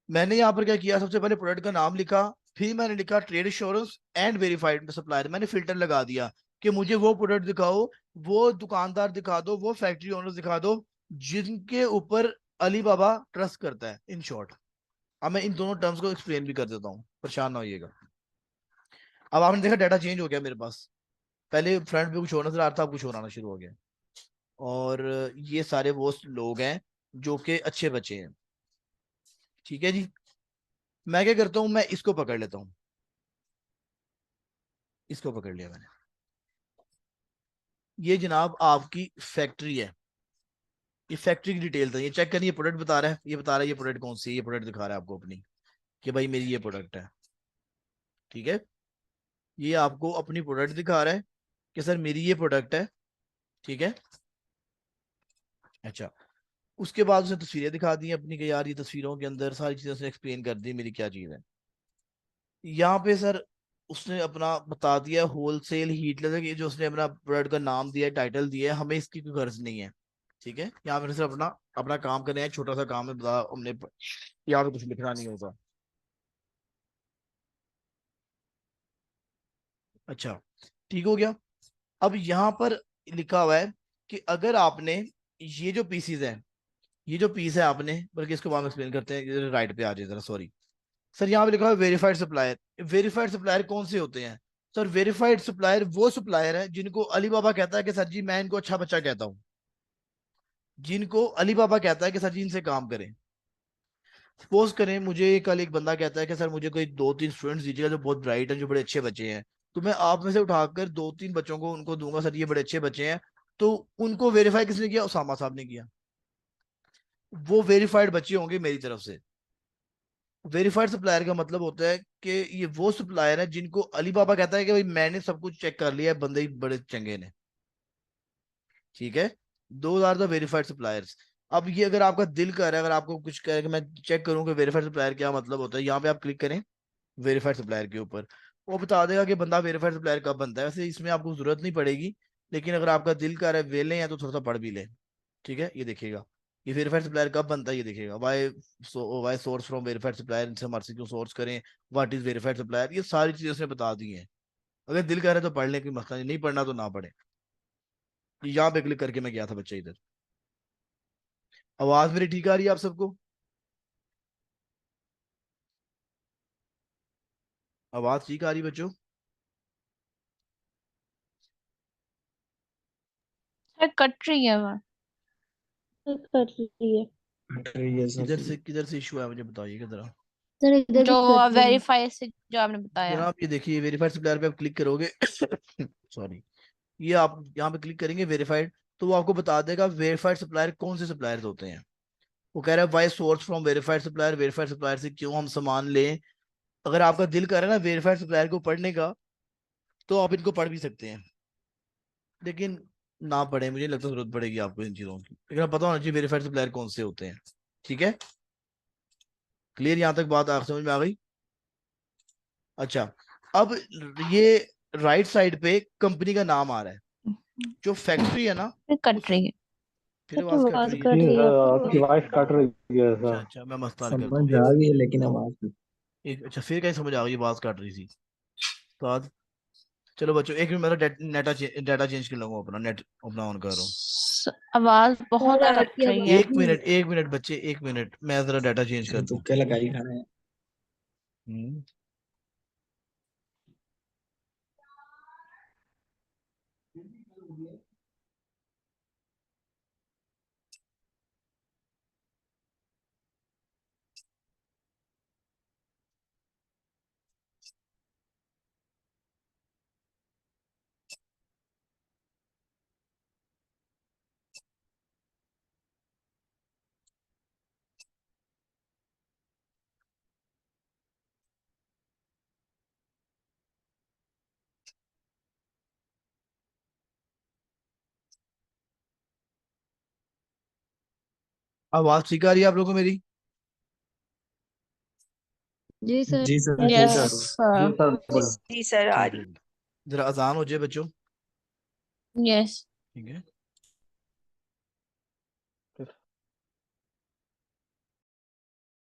मैंने यहाँ पर क्या किया, सबसे पहले प्रोडक्ट का नाम लिखा, फिर मैंने लिखा trade assurance and verified supplier, मैंने फिल्टर लगा दिया कि मुझे वो प्रोडक्ट दिखाओ, वो दुकानदार दिखा दो, वो फैक्ट्री ओनर दिखा दो जिनके ऊपर अली बाबा ट्रस्ट करता है, इन शॉर्ट। अब मैं इन दोनों टर्म्स को एक्सप्लेन भी कर देता हूँ, परेशान ना होइएगा। अब आपने देखा डाटा चेंज हो गया मेरे पास, पहले फ्रंट पे कुछ और नजर आ रहा था, अब कुछ और आना शुरू हो गया। और ये सारे वो लोग हैं जो कि अच्छे बच्चे हैं। ठीक है जी। मैं क्या करता हूँ, मैं इसको पकड़ लेता हूँ, इसको पकड़ लिया मैंने। ये जनाब आपकी फैक्ट्री है, ये फैक्ट्री की डिटेल था, ये चेक करिए, प्रोडक्ट बता रहा है, ये बता रहा है ये प्रोडक्ट कौन सी है, ये प्रोडक्ट दिखा रहा है आपको अपनी, कि भाई मेरी ये प्रोडक्ट है। ठीक है। ये आपको अपनी प्रोडक्ट दिखा रहा है कि सर मेरी ये प्रोडक्ट है। ठीक है। अच्छा, उसके बाद उसने तस्वीरें दिखा दी अपनी, कि यार ये तस्वीरों के अंदर सारी चीजें उसने एक्सप्लेन कर दी मेरी क्या चीज है। यहाँ पे सर उसने अपना बता दिया होलसेल हीट लेदर, ये जो उसने अपना प्रोडक्ट का नाम दिया है, टाइटल दिया है, हमें इसकी कोई गर्ज नहीं है। ठीक है। यहाँ पे सिर्फ अपना अपना काम करना है, छोटा सा काम है, बता हमने, यहाँ पे कुछ लिखना नहीं होगा। अच्छा, ठीक हो गया। अब यहाँ पर लिखा हुआ है कि अगर आपने ये जो पीसीज है, ये जो पीस है आपने, बल्कि इसको बाद में एक्सप्लेन करते हैं, राइट पे आ जाए जरा, सॉरी सर। यहाँ पे लिखा है वेरीफाइड सप्लायर। वेरीफाइड सप्लायर कौन से होते हैं सर? वेरीफाइड सप्लायर वो सप्लायर है जिनको अली बाबा कहता है कि सर जी मैं इनको अच्छा बच्चा कहता हूँ, जिनको अली बाबा कहता है कि सर जी इनसे काम करें। सपोज करें मुझे कल एक बंदा कहता है कि सर मुझे कोई 2-3 स्टूडेंट्स दीजिएगा जो बहुत ब्राइट हैं, जो बड़े अच्छे बच्चे हैं, तो मैं आप में से उठाकर 2-3 बच्चों को उनको दूंगा, सर ये बड़े अच्छे बच्चे हैं। तो उनको वेरीफाई किसने किया? उसामा साहब ने किया। वो वेरीफाइड बच्चे होंगे मेरी तरफ से। वेरीफाइड सप्लायर का मतलब होता है कि ये वो सप्लायर है जिनको अली बाबा कहता है कि भाई मैंने सब कुछ चेक कर लिया है, बंदे ही बड़े चंगे ने। ठीक है। 2 आर द वेरीफाइड सप्लायर्स। अब ये अगर आपका दिल कर रहा है, अगर आपको कुछ कह कि मैं चेक करूं कि वेरीफाइड सप्लायर क्या मतलब होता है, यहाँ पे आप क्लिक करें वेरीफाइड सप्लायर के ऊपर, वो बता देगा कि बंदा वेरीफाइड सप्लायर कब बनता है। वैसे इसमें आपको जरूरत नहीं पड़ेगी, लेकिन अगर आपका दिल कर रहा है, वेले हैं, तो थोड़ा सा पढ़ भी ले। ठीक है। ये देखिएगा, ये वेरीफाइड सप्लायर कब बनता है, ये देखिएगा। Why source from verified supplier, इनसे हमारे से क्यों सोर्स करें, व्हाट इज वेरीफाइड सप्लायर, ये सारी चीजें उसने बता दी हैं। अगर दिल कर रहा है तो पढ़ लें, कोई मसला नहीं, नहीं पढ़ना तो ना पढ़े। यहाँ पे क्लिक करके मैं गया था बच्चा इधर। आवाज मेरी ठीक आ रही है आप सबको? आवाज ठीक आ रही है बच्चों? सर कट रही है आवाज। कर रही है। किधर से इशू है मुझे बताइएगा जरा। सर इधर जो भी कट रही है। वेरीफाई से जो आपने बताया। जनाब ये देखिए, वेरीफाइड सप्लायर पे आप क्लिक करोगे सॉरी, ये आप यहाँ पे क्लिक करेंगे वेरीफाइड, तो वो आपको बता देगा वेरीफाइड सप्लायर कौन से सप्लायर्स होते हैं। वो कह रहा है why source from verified supplier, verified supplier से क्यों हम सामान लें। अगर आपका दिल कर रहा है ना वेरीफाइड सप्लायर को पढ़ने का, तो आप इनको पढ़ भी सकते हैं, लेकिन ना पढ़े, मुझे नहीं लगता जरूरत पड़ेगी आपको इन चीजों की, लेकिन आप पता होना चाहिए वेरीफाइड सप्लायर कौन से होते हैं। ठीक है। क्लियर यहाँ तक बात आप समझ में आ गई? अच्छा, अब ये राइट साइड पे कंपनी का नाम आ रहा है, जो फैक्ट्री है ना, फिर कट उस रही है। फिर तो आवाज कट आवाज रही है। कट रही है आपकी आपकी। वॉइस कट रही है अच्छा सर। अच्छा, मैं मस्तान करता समझ हूँ आ गई है लेकिन आवाज अच्छा फिर कहीं समझ आ गई, आवाज काट रही थी तो आज। चलो बच्चों, एक मिनट, मेरा डाटा चेंज कर लूंगा, अपना नेट अपना ऑन कर रहा हूँ। आवाज बहुत और कट आपकी रही आवाज है। एक मिनट बच्चे, एक मिनट, मैं जरा डाटा चेंज है, करता हूँ। तुक्के लगाई खड़े हैं। हम्म। आवाज ठीक आ रही है आप लोगों को मेरी? जी सर। जी सर जी ठीक यस आ सर। रही है। जी सर। सर बोलो। जी सर आ ठीक रही। है, जरा अजान हो जाए बच्चों। यस ठीक है,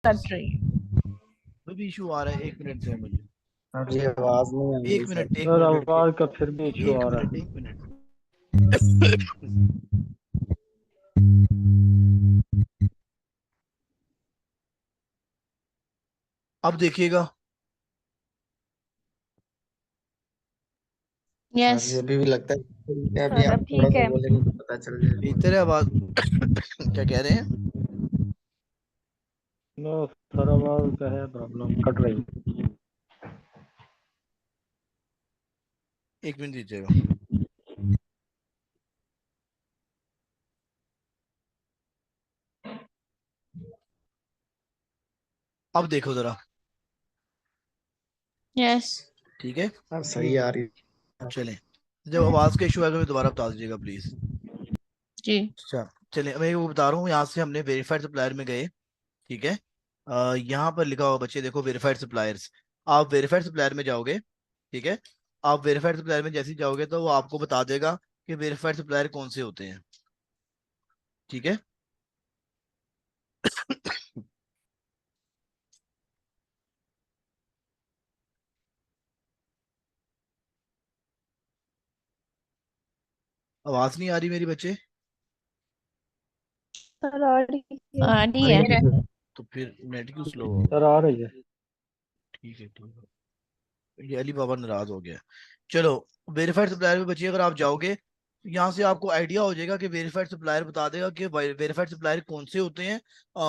कट रही है। कोई भी इशू आ रहा है, 1 मिनट से मुझे। सर ये आवाज नहीं आ रही एक सर। मिनट, एक सर मिनट लड़के, आवाज का फिर भी इशू एक आ रहा मिनट, है। एक मिनट। अब देखिएगा। यस सर ये अभी भी लगता है कि अभी सर आप अब थोड़ा ठीक सा है। बोलेंगे तो पता चल जाएगा। बेहतर है आवाज। क्या कह रहे हैं? नो सर आवाज का है प्रॉब्लम, कट रही है। 1 मिनट दीजिएगा। अब देखो जरा। यस ठीक है, हाँ सही आ रही है। चलें। जब आवाज का इशू आएगा तो दोबारा बता दीजिएगा प्लीज। जी अच्छा, चलिए मैं वो बता रहा हूँ। यहाँ से हमने वेरीफाइड सप्लायर में गए। ठीक है, यहाँ पर लिखा हुआ बच्चे देखो, वेरीफाइड सप्लायर्स। आप वेरीफाइड सप्लायर में जाओगे। ठीक है, आप वेरीफाइड सप्लायर में जैसे ही जाओगे तो वो आपको बता देगा कि वेरीफाइड सप्लायर कौन से होते हैं। ठीक है, आवाज नहीं आ रही मेरी बच्चे? सर आ रही है। आ रही आ रही है। है? तो फिर नेट क्यों स्लो होगा? सर आ रही है। ठीक है, ठीक है, ये अली बाबा नाराज हो गया। चलो, वेरीफाइड सप्लायर में बच्चे अगर आप जाओगे, यहाँ से आपको आइडिया हो जाएगा कि वेरीफाइड सप्लायर बता देगा कि वेरीफाइड सप्लायर कौन से होते हैं,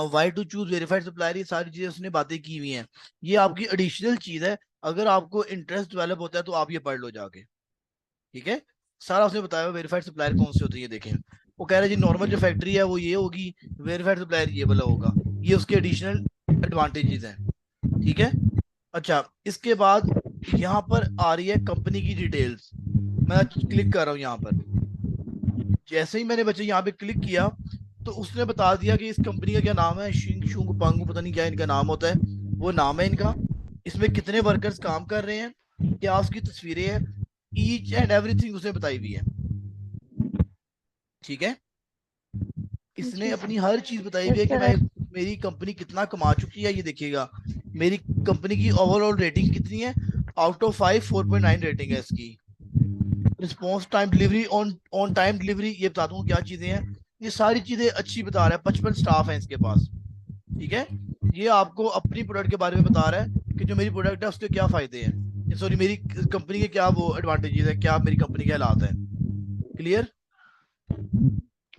why to choose verified supplier, ये सारी चीजें उसने बातें की हुई हैं। ये आपकी एडिशनल चीज है। अगर आपको इंटरेस्ट डेवलप होता है तो आप ये पढ़ लो जाके। ठीक है, सारा उसने बताया वेरीफाइड सप्लायर कौन से होते हैं, ये देखें। वो कह रहे हैं जी नॉर्मल जो फैक्ट्री है वो ये होगी, वेरीफाइड सप्लायर ये वाला होगा। ये उसके एडिशनल एडवांटेजेस हैं। ठीक है, अच्छा, इसके बाद यहाँ पर आ रही है कंपनी की डिटेल्स। मैं क्लिक कर रहा हूँ यहाँ पर। जैसे ही मैंने बच्चे यहाँ पे क्लिक किया तो उसने बता दिया कि इस कंपनी का क्या नाम है, शिंग शुंग पांगू, पता नहीं क्या इनका नाम होता है, वो नाम है इनका। इसमें कितने वर्कर्स काम कर रहे हैं, क्या उसकी तस्वीरें हैं, ईच एंड एवरीथिंग उसने बताई हुई है। ठीक है, इसने जी अपनी हर चीज बताई हुई यस है कि मैं, सर। मेरी कंपनी कितना कमा चुकी है, ये देखिएगा। मेरी कंपनी की ओवरऑल रेटिंग कितनी है, आउट ऑफ 5 4.9 रेटिंग है इसकी। Response time delivery, on on time delivery, ये बता दूं क्या चीजें हैं। ये सारी चीजें अच्छी बता रहा है। 55 स्टाफ है इसके पास। ठीक है, ये आपको अपनी प्रोडक्ट के बारे में बता रहा है कि जो मेरी प्रोडक्ट है उसके क्या फायदे हैं, सॉरी मेरी कंपनी के क्या वो एडवांटेजेस है, क्या मेरी कंपनी के हालात है। क्लियर?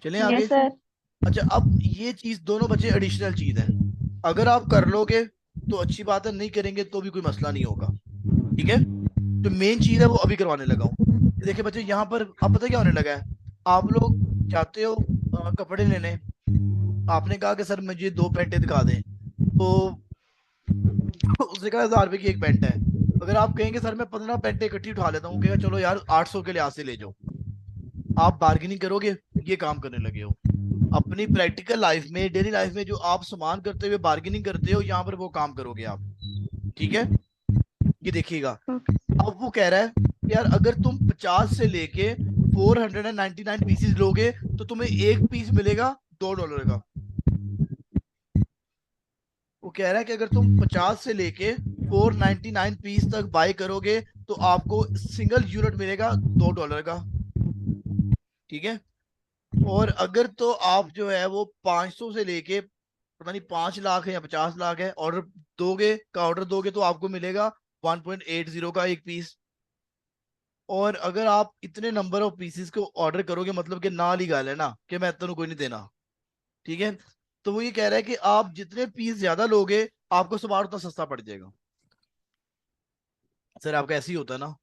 चलें आगे। Yes sir. अच्छा, अब ये चीज दोनों बच्चे एडिशनल चीज है। अगर आप कर लोगे तो अच्छी बात है, नहीं करेंगे तो भी कोई मसला नहीं होगा। ठीक है, जो मेन चीज है वो अभी करवाने लगा हूँ। देखिए बच्चे, यहाँ पर अब पता क्या होने लगा है। आप लोग जाते हो कपड़े लेने, आपने कहा कि सर मुझे 2 पैंटें दिखा दें, तो उसने कहा 1000 रुपए की एक पैंट है। अगर आप कहेंगे सर मैं 15 पैंटें इकट्ठी उठा लेता हूँ, कहेगा चलो यार 800 के लिहाज से ले जाओ। आप बार्गेनिंग करोगे, ये काम करने लगे हो। अपनी प्रैक्टिकल लाइफ में, डेली लाइफ में जो आप सामान करते हुए बार्गेनिंग करते हो, यहाँ पर वो काम करोगे आप। ठीक है, ये देखिएगा। अब वो कह रहा है कि यार अगर तुम 50 से लेके 499 पीसीज लोगे तो तुम्हें एक पीस मिलेगा $2 का। वो कह रहा है कि अगर तुम 50 से लेके 499 पीस तक बाय करोगे तो आपको सिंगल यूनिट मिलेगा $2 का। ठीक है, और अगर तो आप जो है वो 500 से लेके पता नहीं 5 लाख है या 50 लाख है ऑर्डर दोगे, का ऑर्डर दोगे तो आपको मिलेगा 1.80 का एक पीस। और अगर आप इतने नंबर ऑफ पीसेस को ऑर्डर करोगे, मतलब कि ना ली गल है ना कि मैं इतना कोई नहीं देना। ठीक है, तो वो ये कह रहा है कि आप जितने पीस ज्यादा लोगे आपको सामान उतना सस्ता पड़ जाएगा। सर आपका ऐसे ही होता है ना।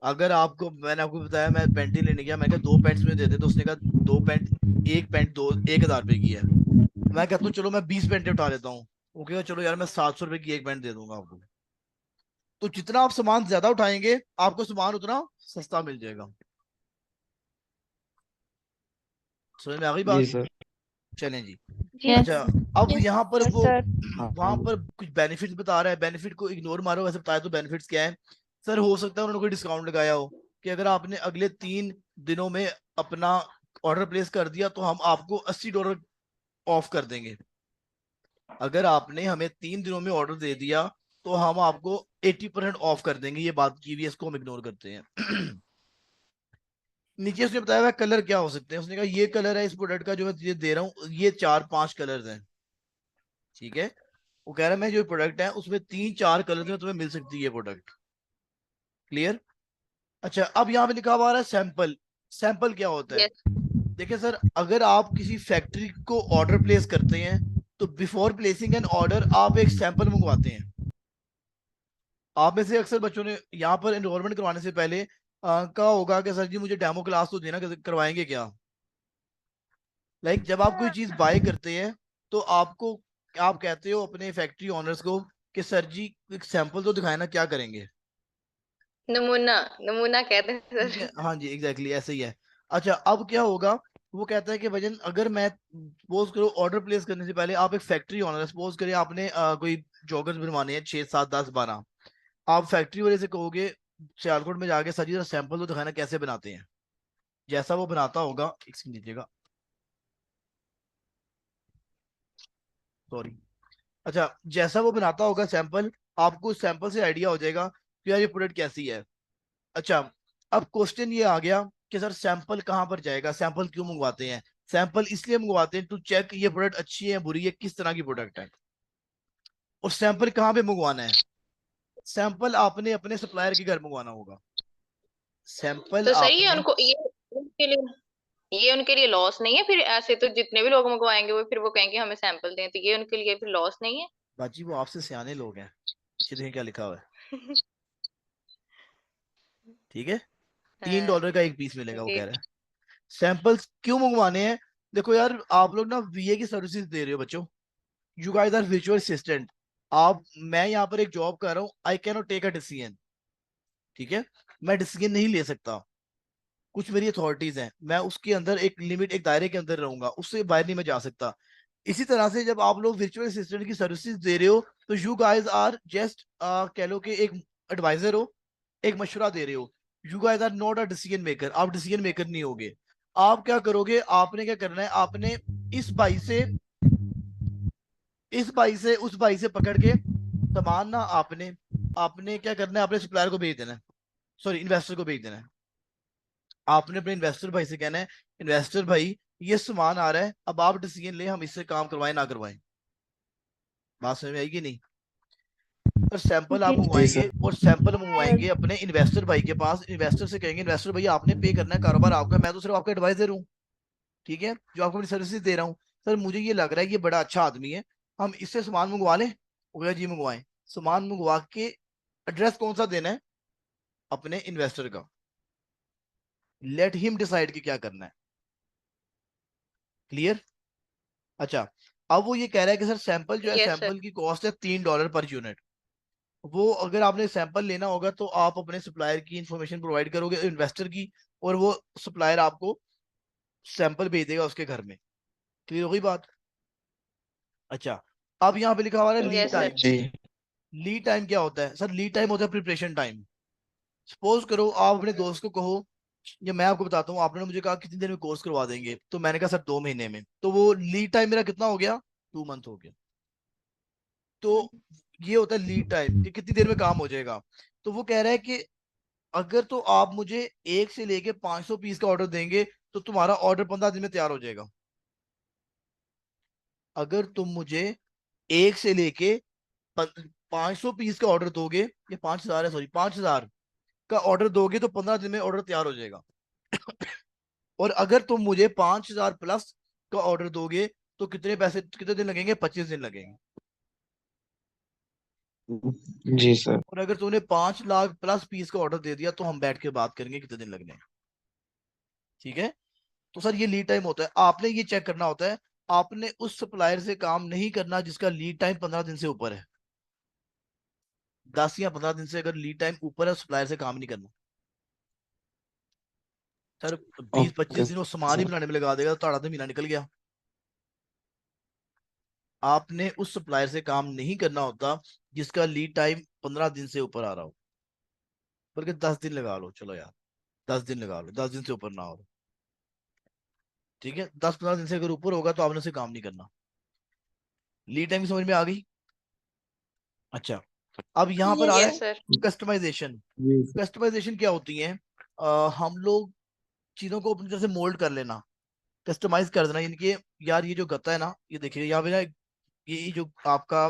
अगर आपको, मैंने आपको बताया मैं पैंट ही लेने गया, मैं कहा 2 पैंट्स में दे दे, तो उसने कहा 2 पैंट, एक पैंट 1000 रुपए की है। मैं कहता हूँ चलो मैं 20 पैंटें उठा लेता हूँ। वो कहेगा चलो यार मैं 700 रुपए की एक पैंट दे दूंगा आपको। तो जितना आप सामान ज्यादा उठाएंगे आपको सामान उतना सस्ता मिल जाएगा। समझ में आ गई जी बात? सर। चलें जी। जी यस अच्छा, अब यस यहाँ पर यस वो सर। वहां पर कुछ बेनिफिट्स बता रहा है, बेनिफिट को इग्नोर मारो, वैसे बताया तो बेनिफिट्स क्या है। सर हो सकता है उन्होंने कोई डिस्काउंट लगाया हो कि अगर आपने अगले 3 दिनों में अपना ऑर्डर प्लेस कर दिया तो हम आपको $80 ऑफ कर देंगे। अगर आपने हमें 3 दिनों में ऑर्डर दे दिया तो हम आपको 80% ऑफ कर देंगे, ये बात की हुई है, इसको हम इग्नोर करते हैं। नीचे उसने बताया हुआ कलर क्या हो सकते हैं, उसने कहा ये कलर है इस प्रोडक्ट का जो मैं तुझे दे रहा हूँ, ये 4-5 कलर्स हैं, ठीक है। वो कह रहा है मैं जो प्रोडक्ट है उसमें 3-4 कलर में तुम्हें मिल सकती है ये प्रोडक्ट। क्लियर। अच्छा, अब यहाँ पे लिखा हुआ है सैंपल। सैंपल क्या होता है? यस। देखिए सर, अगर आप किसी फैक्ट्री को ऑर्डर प्लेस करते हैं तो बिफोर प्लेसिंग एन ऑर्डर आप एक सैंपल मंगवाते हैं। आप में से अक्सर बच्चों ने यहाँ पर एनरोलमेंट करवाने से पहले कहा होगा कि सर जी मुझे डेमो क्लास तो देना, करवाएंगे क्या? जब आप कोई चीज बाय करते हैं तो आपको, आप कहते हो अपने फैक्ट्री ओनर्स को कि सर जी एक सैंपल तो दिखाए ना, क्या करेंगे? नमूना। नमूना कहते हैं ठीक है, सर। हाँ जी, एग्जैक्टली ऐसे ही है। अच्छा, अब क्या होगा? वो कहता है कि भजन अगर मैं सपोज करो ऑर्डर प्लेस करने से पहले आप एक फैक्ट्री ओनर, सपोज करिए आपने कोई जॉगर्स बनवाने हैं 6-7-10-12, आप फैक्ट्री वाले से कहोगे सियालकोट में जाके सर जी जरा सैंपल तो दिखाना कैसे बनाते हैं। जैसा वो बनाता होगा, एक सेकंड दीजिएगा, सॉरी। अच्छा, जैसा वो बनाता होगा सैंपल, आपको उस सैंपल से आइडिया हो जाएगा कि यार ये प्रोडक्ट कैसी है। अच्छा, अब क्वेश्चन ये आ गया कि सर सैंपल कहाँ पर जाएगा, सैंपल क्यों मंगवाते हैं? सैंपल इसलिए मंगवाते हैं टू चेक ये प्रोडक्ट अच्छी है बुरी है, किस तरह की प्रोडक्ट है। और सैंपल कहाँ पे मंगवाना है? सैंपल आपने अपने सप्लायर के घर मंगवाना होगा। सैंपल तो सही है आपने, उनको ये उनके लिए लॉस नहीं है फिर? ऐसे तो जितने भी लोग मंगवाएंगे वो फिर वो कहेंगे हमें सैंपल दें, तो ये उनके लिए फिर लॉस नहीं है? बाजी वो आपसे सियाने लोग हैं, पीछे देखें क्या लिखा हुआ है, ठीक है। $3 हाँ का एक पीस मिलेगा, वो जी। कह रहा है। सैंपल्स क्यों मंगवाने हैं? देखो यार, आप लोग ना वीए की सर्विसेज दे रहे हो बच्चों, you guys are visual assistant. आप, मैं यहाँ पर एक जॉब कर रहा हूँ, I can not take a decision, ठीक है। मैं डिसीजन नहीं ले सकता, कुछ मेरी अथॉरिटीज हैं, मैं उसके अंदर एक लिमिट, एक दायरे के अंदर रहूंगा, उससे बाहर नहीं मैं जा सकता। इसी तरह से जब आप लोग वर्चुअल असिस्टेंट की सर्विसेज दे रहे हो तो यू गाइस आर जस्ट कह लो कि एक एडवाइजर हो, एक मशवरा दे रहे हो। You guys are not a decision maker, आप डिसीजन मेकर नहीं होगे। आप क्या करोगे, आपने क्या करना है, आपने इस भाई से उस भाई से पकड़ के सामान ना, आपने आपने क्या करना है, अपने सप्लायर को भेज देना है, सॉरी इन्वेस्टर को भेज देना है। आपने अपने इन्वेस्टर भाई से कहना है, इन्वेस्टर भाई ये सामान आ रहा है, अब आप डिसीजन ले, हम इससे काम करवाएं ना करवाएं। बात समझ में आएगी नहीं? और सैंपल आप जी जी मंगवाएंगे, सर। और सैंपल मंगवाएंगे अपने इन्वेस्टर भाई के पास, इन्वेस्टर से कहेंगे इन्वेस्टर भाई आपने पे करना है, कारोबार आपका, मैं तो सिर्फ आपका एडवाइजर हूँ, ठीक है, जो आपको अपनी सर्विसेज दे रहा हूँ। सर मुझे ये लग रहा है ये बड़ा अच्छा आदमी है, हम इससे सामान मंगवा लें। वो कहेगा जी मंगवाएं। सामान मंगवा के एड्रेस कौन सा देना है? अपने इन्वेस्टर का। लेट हिम डिसाइड कि क्या करना है। क्लियर। अच्छा, अब वो ये कह रहा है कि सर सैंपल जो है, यस सर। सैंपल की कॉस्ट है $3 पर यूनिट। वो अगर आपने सैंपल लेना होगा तो आप अपने सप्लायर की इंफॉर्मेशन प्रोवाइड करोगे, इन्वेस्टर की, और वो सप्लायर आपको सैंपल भेज देगा उसके घर में। क्लियर हो गई बात? अच्छा, अब यहाँ पे लिखा हुआ है लीड यस सर। टाइम। जी। लीड टाइम क्या होता है? सर लीड टाइम होता है प्रिपरेशन टाइम। सपोज करो आप अपने दोस्त को कहो, या मैं आपको बताता हूँ, आपने मुझे कहा कितनी देर में कोर्स करवा देंगे, तो मैंने कहा सर 2 महीने में, तो वो लीड टाइम मेरा कितना हो गया? 2 मंथ हो गया। तो ये होता है लीड टाइम कि कितनी देर में काम हो जाएगा। तो वो कह रहा है कि अगर तो आप मुझे 1 से लेके 500 पीस का ऑर्डर देंगे तो तुम्हारा ऑर्डर 15 दिन में तैयार हो जाएगा। अगर तुम मुझे 1 से लेके 500 पीस का ऑर्डर दोगे, ये 5,000 है, सॉरी 5,000 का ऑर्डर दोगे तो 15 दिन में ऑर्डर तैयार हो जाएगा। और अगर तुम मुझे 5,000 प्लस का ऑर्डर दोगे तो कितने पैसे, कितने दिन लगेंगे? 25 दिन लगेंगे। जी सर। और अगर तुमने 5 लाख प्लस पीस का ऑर्डर दे दिया तो हम बैठ के बात करेंगे कितने दिन लगने हैं। ठीक है। तो सर ये लीड टाइम होता है, आपने ये चेक करना होता है। आपने उस सप्लायर से काम नहीं करना जिसका लीड टाइम 15 दिन से ऊपर है। 10 या 15 दिन से अगर लीड टाइम ऊपर है, सप्लायर से काम नहीं करना। सर 20-25 दिन वो सामान ही सर। बनाने में लगा देगा तो आधा महीना निकल गया। आपने उस सप्लायर से काम नहीं करना होता जिसका लीड टाइम 15 दिन से ऊपर आ रहा हो, बल्कि 10 दिन लगा लो, चलो यार 10 दिन लगा लो, 10 दिन से ऊपर ना हो, ठीक है। 10-15 दिन से अगर ऊपर होगा तो आपने उसे काम नहीं करना। लीड टाइम समझ में आ गई? अच्छा, अब यहाँ पर आ रहा यस है सर। कस्टमाइजेशन। जी सर। कस्टमाइजेशन क्या होती है? हम लोग चीजों को अपनी तरह से मोल्ड कर लेना, कस्टमाइज कर देना। यानी कि यार ये जो गत्ता है ना, ये देखिए यहाँ पे ना, ये जो आपका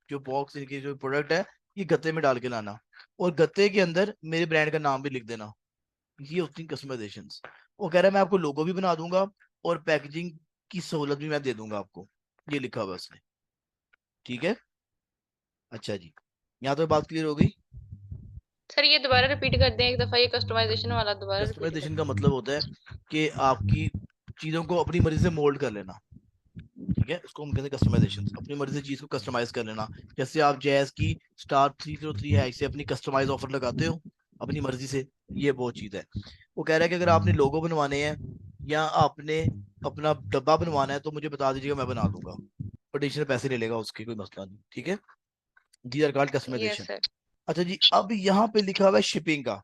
जो बॉक्स, इनकी जो प्रोडक्ट है, ये गत्ते में डाल के लाना, और गत्ते के अंदर मेरे ब्रांड का नाम भी लिख देना। ये होती है कस्टमाइजेशन। वो कह रहा है मैं आपको लोगो भी बना दूंगा और पैकेजिंग की सहूलत भी मैं दे दूंगा आपको, ये लिखा हुआ है उसने, ठीक है। अच्छा जी, यहाँ तो बात क्लियर हो गई। सर ये दोबारा रिपीट कर दें एक दफा, ये कस्टमाइजेशन वाला दोबारा रिपीट कर कस्टमाइजेशन दें। का मतलब होता है कि आपकी चीजों को अपनी मर्जी से मोल्ड कर लेना, ठीक है। उसको हम कहते हैं कस्टमाइजेशन, अपनी मर्जी से चीज को कस्टमाइज कर लेना। जैसे आप जैज की Star 303 है, इसे अपनी कस्टमाइज ऑफर लगाते हो अपनी मर्जी से, ये वो चीज है। वो कह रहा है कि अगर आपने लोगो बनवाने हैं या आपने अपना डब्बा बनवाना है तो मुझे बता दीजिएगा, मैं बना दूंगा, एडिशनल पैसे ले लेगा उसके, कोई मसला नहीं, ठीक है। These are called yes customization. Sir. अच्छा जी, अब यहाँ पे लिखा हुआ है शिपिंग का।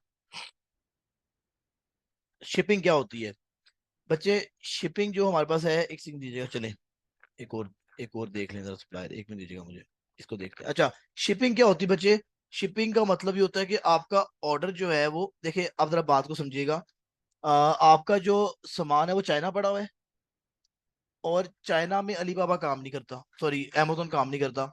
शिपिंग क्या होती है बच्चे? शिपिंग जो हमारे पास है, एक सेकंड दीजिएगा, चले एक और एक और देख लें जरा सप्लायर, एक मिनट दीजिएगा मुझे, इसको देखते हैं। अच्छा, शिपिंग क्या होती है बच्चे? शिपिंग का मतलब ये होता है कि आपका ऑर्डर जो है वो, देखिए आप जरा बात को समझिएगा। आपका जो सामान है वो चाइना पड़ा हुआ है, और चाइना में अलीबाबा काम नहीं करता, सॉरी अमेजोन काम नहीं करता।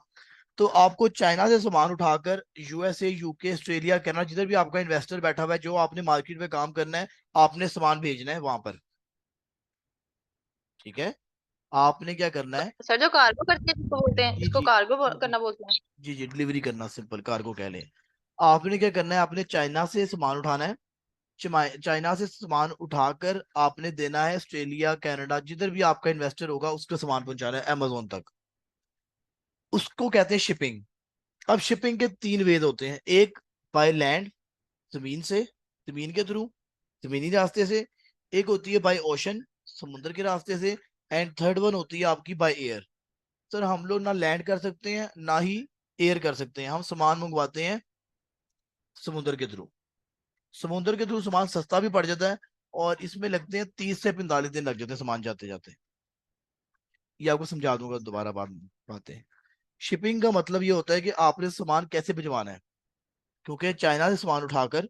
तो आपको चाइना से सामान उठाकर यूएसए, यूके, ऑस्ट्रेलिया, कनाडा, जिधर भी आपका इन्वेस्टर बैठा हुआ है, जो आपने मार्केट में काम करना है, आपने सामान भेजना है वहां पर, ठीक है। आपने क्या करना है? सर जो कार्गो करते हैं इसको बोलते हैं, जी इसको जी कार्गो जी जी करना बोलते हैं। जी जी, डिलीवरी करना, सिंपल कार्गो कह लें। आपने क्या करना है? आपने चाइना से सामान उठाना है, चाइना से सामान उठाकर आपने देना है ऑस्ट्रेलिया, कनाडा, जिधर भी आपका इन्वेस्टर होगा उसका सामान पहुंचाना है अमेजोन तक, उसको कहते हैं शिपिंग। अब शिपिंग के 3 वेज होते हैं, एक बाय लैंड, जमीन से, जमीन के थ्रू, जमीनी रास्ते से। एक होती है बाय ओशन, समुद्र के रास्ते से। एंड थर्ड वन होती है आपकी बाय एयर। सर हम लोग ना लैंड कर सकते हैं ना ही एयर कर सकते हैं, हम सामान मंगवाते हैं समुद्र के थ्रू। समुद्र के थ्रू सामान सस्ता भी पड़ जाता है, और इसमें लगते हैं 30 से 45 दिन लग जाते हैं सामान जाते जाते। ये आपको समझा दूंगा दोबारा बातें। शिपिंग का मतलब ये होता है कि आपने सामान कैसे भिजवाना है, क्योंकि चाइना से सामान उठाकर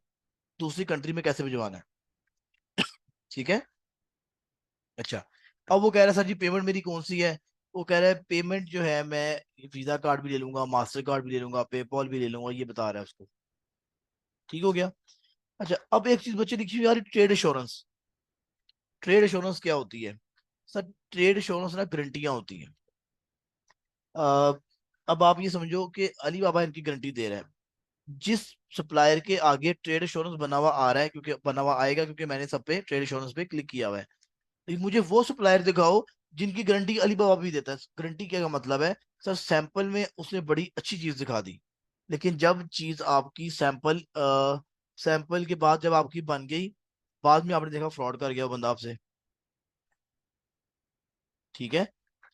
दूसरी कंट्री में कैसे भिजवाना है, ठीक है। अच्छा, अब वो कह रहा है सर जी पेमेंट मेरी कौन सी है? वो कह रहा है पेमेंट जो है मैं वीजा कार्ड भी ले लूंगा, मास्टर कार्ड भी ले लूंगा, पेपॉल भी ले लूंगा, ये बता रहा है उसको, ठीक हो गया। अच्छा, अब एक चीज बच्चे लिखी हुई यार, ट्रेड इंश्योरेंस। ट्रेड इंश्योरेंस क्या होती है? सर ट्रेड इंश्योरेंस ना गारंटियां होती हैं। अ, अब आप ये समझो कि अली बाबा इनकी गारंटी दे रहा है, जिस सप्लायर के आगे ट्रेड इंश्योरेंस बना हुआ आ रहा है, क्योंकि बना हुआ आएगा क्योंकि मैंने सब पे ट्रेड इंश्योरेंस पे क्लिक किया हुआ है, लेकिन मुझे वो सप्लायर दिखाओ जिनकी गारंटी अली बाबा भी देता है। गारंटी क्या का मतलब है? सर सैंपल में उसने बड़ी अच्छी चीज दिखा दी, लेकिन जब चीज आपकी सैंपल के बाद जब आपकी बन गई, बाद में आपने देखा फ्रॉड कर गया वो बंदा आपसे, ठीक है।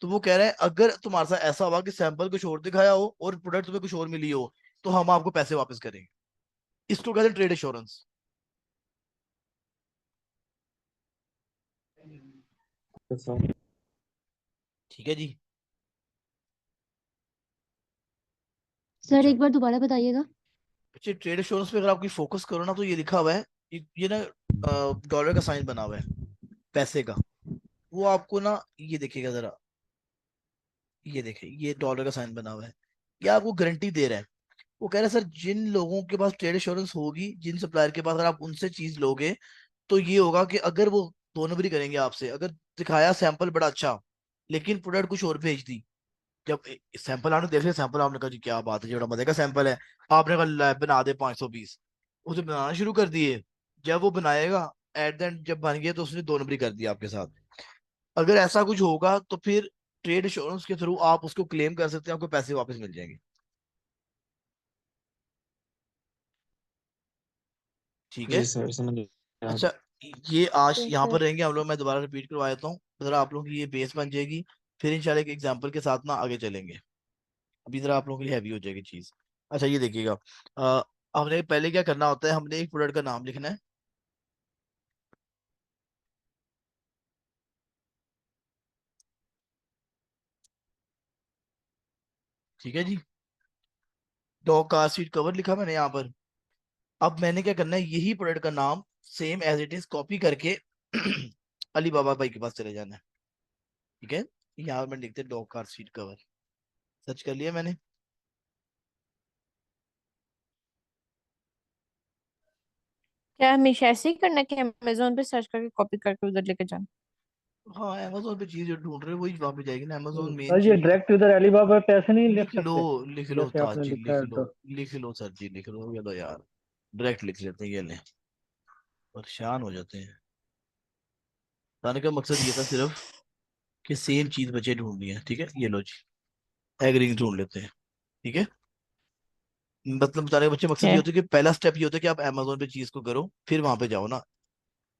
तो वो कह रहा है अगर तुम्हारे साथ ऐसा हुआ कि सैंपल कुछ और दिखाया हो और प्रोडक्ट तुम्हें कुछ और मिली हो, तो हम आपको पैसे वापस करेंगे। इसको कहते हैं ट्रेड इंश्योरेंस, तो सर। ठीक है जी। सर अच्छा एक बार दोबारा बताइएगा। बच्चे, ट्रेड इंश्योरेंस पे अगर आपकी फोकस करो ना, तो ये लिखा हुआ है, ये ना डॉलर का साइन बना हुआ है, पैसे का। वो आपको ना, ये देखिएगा जरा, ये देखिए ये डॉलर का साइन बना हुआ है, ये आपको गारंटी दे रहा है। वो कह रहा है सर जिन लोगों के पास ट्रेड इंश्योरेंस होगी, जिन सप्लायर के पास, अगर आप उनसे चीज लोगे, तो ये होगा कि अगर वो दो नंबरी करेंगे आपसे, अगर दिखाया सैंपल बड़ा अच्छा लेकिन प्रोडक्ट कुछ और भेज दी। जब सैंपल आपने देख लिया, सैंपल आपने कहा जी क्या बात है जी, बड़ा मजे का सैंपल है, आपने कहा "ला, बना दे 500 पीस"। उसे बनाना शुरू कर दिए, जब वो बनाएगा एट द एंड जब बन गया तो उसने दो नंबरी कर दिया आपके साथ। अगर ऐसा कुछ होगा तो फिर ट्रेड इंश्योरेंस के थ्रू आप उसको क्लेम कर सकते हैं, आपको पैसे वापस मिल जाएंगे, ठीक है। जी सर, समझ गया। अच्छा, ये आज यस यहाँ पर सर। रहेंगे हम लोग, मैं दोबारा रिपीट करवा देता हूँ जरा, आप लोगों की ये बेस बन जाएगी। फिर इंशाल्लाह एक एग्जांपल के साथ ना आगे चलेंगे। अभी जरा आप लोगों के लिए हैवी हो जाएगी चीज। अच्छा ये देखिएगा, हमने पहले क्या करना होता है, हमने एक प्रोडक्ट का नाम लिखना है। ठीक है जी, डॉग कार सीट कवर लिखा मैंने यहाँ पर। अब मैंने क्या करना है, यही प्रोडक्ट का नाम same as it is copy करके अली बाबा भाई के पास चले जाना है। ठीक है, यहाँ पर लिखते हैं dog car seat cover. Search कर लिया मैंने। क्या हमेशा ऐसे ही करना है कि अमेजोन पे सर्च करके कॉपी करके उधर लेके जाना? हाँ, अमेजोन पे चीज जो ढूंढ रहे हो वही वहां पे जाएगी ना, अमेजोन मेन सर ये चीज है। डायरेक्ट उधर अलीबाबा पे ऐसे नहीं लिख लिख लो, सकते लिख लो जैसे ताज आपने जी, लिखा लिख है लो, तो? लिख लो सर जी, लिख लो, ये लो यार, डायरेक्ट लिख लेते हैं, ये ले, परेशान हो जाते हैं। बताने का मकसद ये था सिर्फ कि सेम चीज बचे ढूंढनी है। ठीक है, ये लो जी, एग रिंग ढूंढ लेते हैं। ठीक है, मतलब बताने का बच्चे मकसद ये क्या? होता है कि पहला स्टेप ये होता है कि आप अमेजोन पे चीज को करो, फिर वहां पे जाओ ना।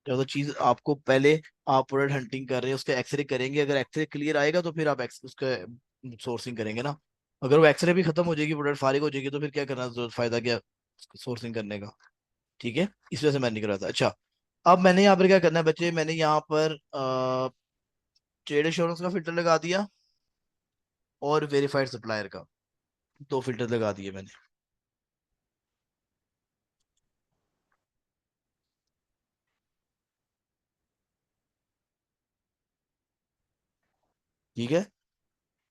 जब तो चीज आपको पहले, आप प्रोडक्ट हंटिंग कर रहे हैं, उसका एक्सरे करेंगे, अगर एक्सरे क्लियर आएगा तो फिर आप उसका सोर्सिंग करेंगे ना। अगर वो एक्सरे भी खत्म हो जाएगी, प्रोडक्ट फारिग हो जाएगी, तो फिर क्या करना, जरूरत फायदा क्या सोर्सिंग करने का। ठीक है, इस वजह से मैंने नहीं करा था। अच्छा, अब मैंने यहाँ पर क्या करना है बच्चे, मैंने यहाँ पर ट्रेड एश्योरेंस का फिल्टर लगा दिया और वेरीफाइड सप्लायर का, दो फिल्टर लगा दिए मैंने। ठीक है,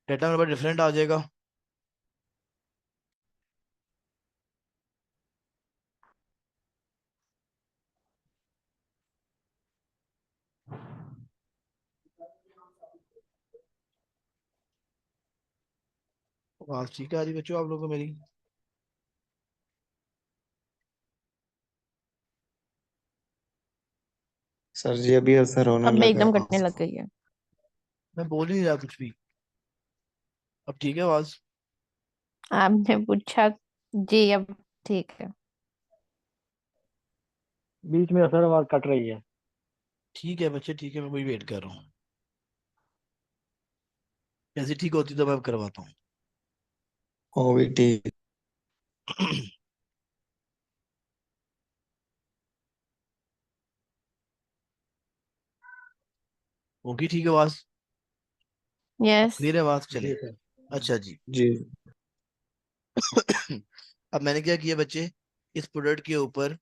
डेटा मेरे पास डिफरेंट आ जाएगा। आवाज ठीक है आ रही बच्चों आप लोगों को मेरी? सर जी अभी असर होने अब मैं लगा एकदम आवाज कटने लग का। गई है। मैं बोल ही नहीं रहा कुछ भी। अब ठीक है आवाज? आपने पूछा। जी अब ठीक है। बीच में असर आवाज कट रही है। ठीक है बच्चे, ठीक है, मैं वही वेट कर रहा हूँ। जैसे ठीक होती तो मैं करवाता हूँ। हो भी ठीक। होगी ठीक है आवाज? अब यस। क्लियर है आवाज? चले। जी सर। अच्छा जी। जी अब मैंने क्या किया बच्चे, इस प्रोडक्ट के ऊपर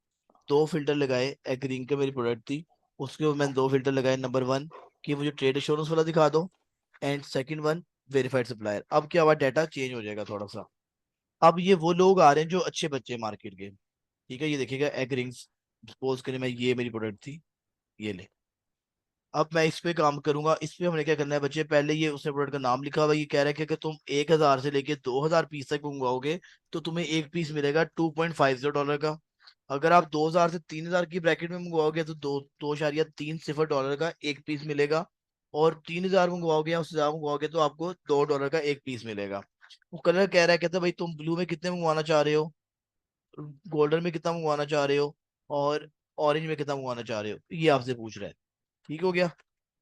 दो फिल्टर लगाए, एग्रीन का मेरी प्रोडक्ट थी, उसके ऊपर मैंने दो फिल्टर लगाए। नंबर वन, कि मुझे ट्रेड एश्योरेंस वाला दिखा दो, and second one, verified supplier. अब क्या हुआ, डाटा चेंज हो जाएगा थोड़ा सा। अब ये वो लोग आ रहे हैं जो अच्छे बच्चे मार्केट के। ठीक है, ये देखिएगा एग रिंग्स, सपोज करें मैं, ये मेरी प्रोडक्ट थी, ये ले। अब मैं इस पे काम करूंगा। इस पे हमने क्या करना है बच्चे, पहले ये उसने प्रोडक्ट का नाम लिखा हुआ है, ये कह रहा है कि अगर तुम 1,000 से लेके 2,000 पीस तक मंगवाओगे तो तुम्हें एक पीस मिलेगा $2.50 का। अगर आप 2,000 से 3,000 की ब्रैकेट में मंगवाओगे तो 2.30 डॉलर का एक पीस मिलेगा। और 3,000 मंगवाओगे या उससे ज्यादा मंगवाओगे तो आपको $2 का एक पीस मिलेगा। वो कलर कह रहा है, कहता है भाई तुम ब्लू में कितने मंगवाना चाह रहे हो, गोल्डन में कितना मंगवाना चाह रहे हो, और ऑरेंज में कितना मंगवाना चाह रहे हो, ये आपसे पूछ रहा है। ठीक हो गया।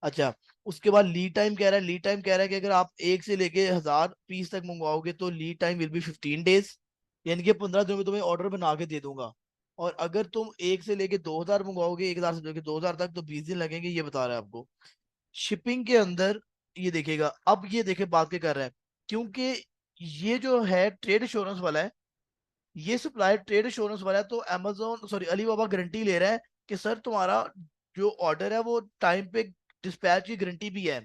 अच्छा, उसके बाद लीड टाइम कह रहा है, लीड टाइम कह रहा है कि अगर आप 1 से लेके 1,000 पीस तक मंगवाओगे तो lead time will be 15 days, यानी कि 15 दिन में तुम्हें ऑर्डर बना के दे दूंगा। और अगर तुम 1 से लेके 2,000 मंगवाओगे, 1,000 से लेके 2,000 तक, तो 20 दिन लगेंगे, ये बता रहा है आपको। शिपिंग के अंदर ये देखेगा। अब ये देखे बात क्या कर रहा है, क्योंकि ये जो है ट्रेड इंश्योरेंस वाला है, ये सप्लायर ट्रेड इंश्योरेंस वाला है, तो अमेजोन सॉरी अलीबाबा गारंटी ले रहा है कि सर तुम्हारा जो ऑर्डर है वो टाइम पे डिस्पैच की गारंटी भी है।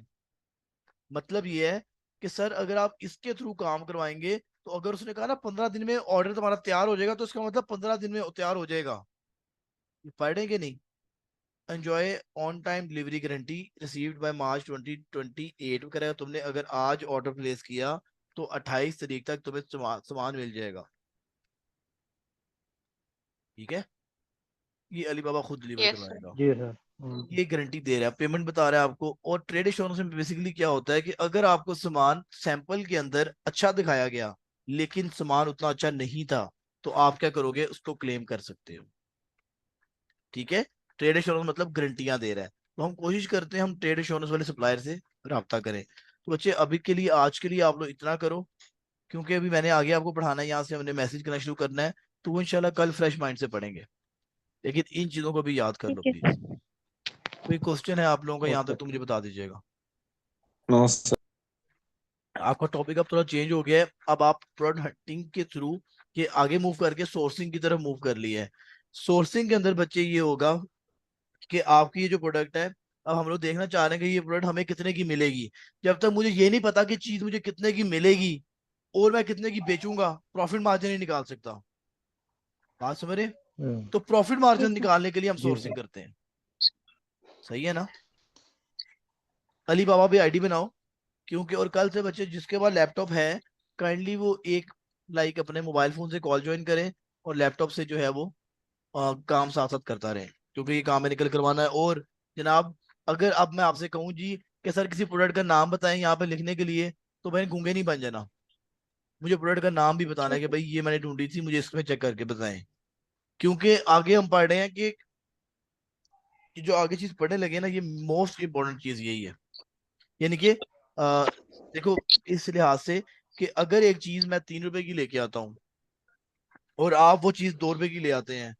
मतलब ये है कि सर अगर आप इसके थ्रू काम करवाएंगे, तो अगर उसने कहा ना 15 दिन में ऑर्डर तुम्हारा तैयार हो जाएगा, तो इसका मतलब 15 दिन में तैयार हो जाएगा। ये पढ़ेंगे नहीं? Enjoy on time delivery guarantee received by March 2028 करेगा। तुमने अगर आज ऑर्डर प्लेस किया तो 28 तारीख तक तुम्हें सामान मिल जाएगा। ठीक है, ये अलीबाबा खुद डिलीवर यस सर। करवाएगा। जी सर। ये गारंटी दे रहा है, पेमेंट बता रहा है आपको। और ट्रेड एश्योरेंस में बेसिकली क्या होता है कि अगर आपको सामान सैंपल के अंदर अच्छा दिखाया गया लेकिन सामान उतना अच्छा नहीं था, तो आप क्या करोगे, उसको क्लेम कर सकते हो। ठीक है, ट्रेड एश्योरेंस मतलब गारंटियां दे रहा है। तो हम कोशिश करते हैं हम ट्रेड एश्योरेंस वाले सप्लायर से रब्ता करें। तो बच्चे अभी के लिए, आज के लिए आप लोग इतना करो, क्योंकि अभी मैंने आगे आपको पढ़ाना है, यहाँ से हमने मैसेज करना शुरू करना है, तो वो इंशाल्लाह कल फ्रेश माइंड से पढ़ेंगे। लेकिन इन चीजों को भी याद कर लो ठीक है प्लीज। कोई क्वेश्चन है आप लोगों का यहाँ ओके तक तो मुझे बता दीजिएगा। No sir. आपका टॉपिक अब थोड़ा चेंज हो गया है, अब आप प्रोडक्ट हंटिंग के थ्रू ये आगे मूव करके सोर्सिंग की तरफ मूव कर लिए है। सोर्सिंग के अंदर बच्चे ये होगा कि आपकी ये जो प्रोडक्ट है, अब हम लोग देखना चाह रहे हैं कि ये प्रोडक्ट हमें कितने की मिलेगी। जब तक मुझे ये नहीं पता कि चीज मुझे कितने की मिलेगी और मैं कितने की बेचूंगा, प्रॉफिट मार्जिन नहीं निकाल सकता। बात समझ रहे हैं? तो प्रॉफिट मार्जिन ठीक है। निकालने के लिए हम जी सोर्सिंग करते हैं। सही है ना? अली बाबा भी आईडी बनाओ, क्योंकि और कल से बच्चे जिसके पास लैपटॉप है, काइंडली वो एक लाइक अपने मोबाइल फोन से कॉल ज्वाइन करें और लैपटॉप से जो है वो काम साथ साथ करता रहे, क्योंकि ये काम में निकल करवाना है। और जनाब, अगर अब मैं आपसे कहूँ जी कि सर किसी प्रोडक्ट का नाम बताएं यहाँ पे लिखने के लिए, तो भाई गूंगे नहीं बन जाना, मुझे प्रोडक्ट का नाम भी बताना है कि ठीक है। भाई ये मैंने ढूंढी थी, मुझे इसमें चेक करके बताएं। क्योंकि आगे हम पढ़ रहे हैं कि जो आगे चीज पढ़ने लगे ना, ये मोस्ट इंपॉर्टेंट चीज यही है। यानी कि देखो, इस लिहाज से कि अगर एक चीज मैं 3 रुपए की लेके आता हूँ और आप वो चीज 2 रुपए की ले आते हैं,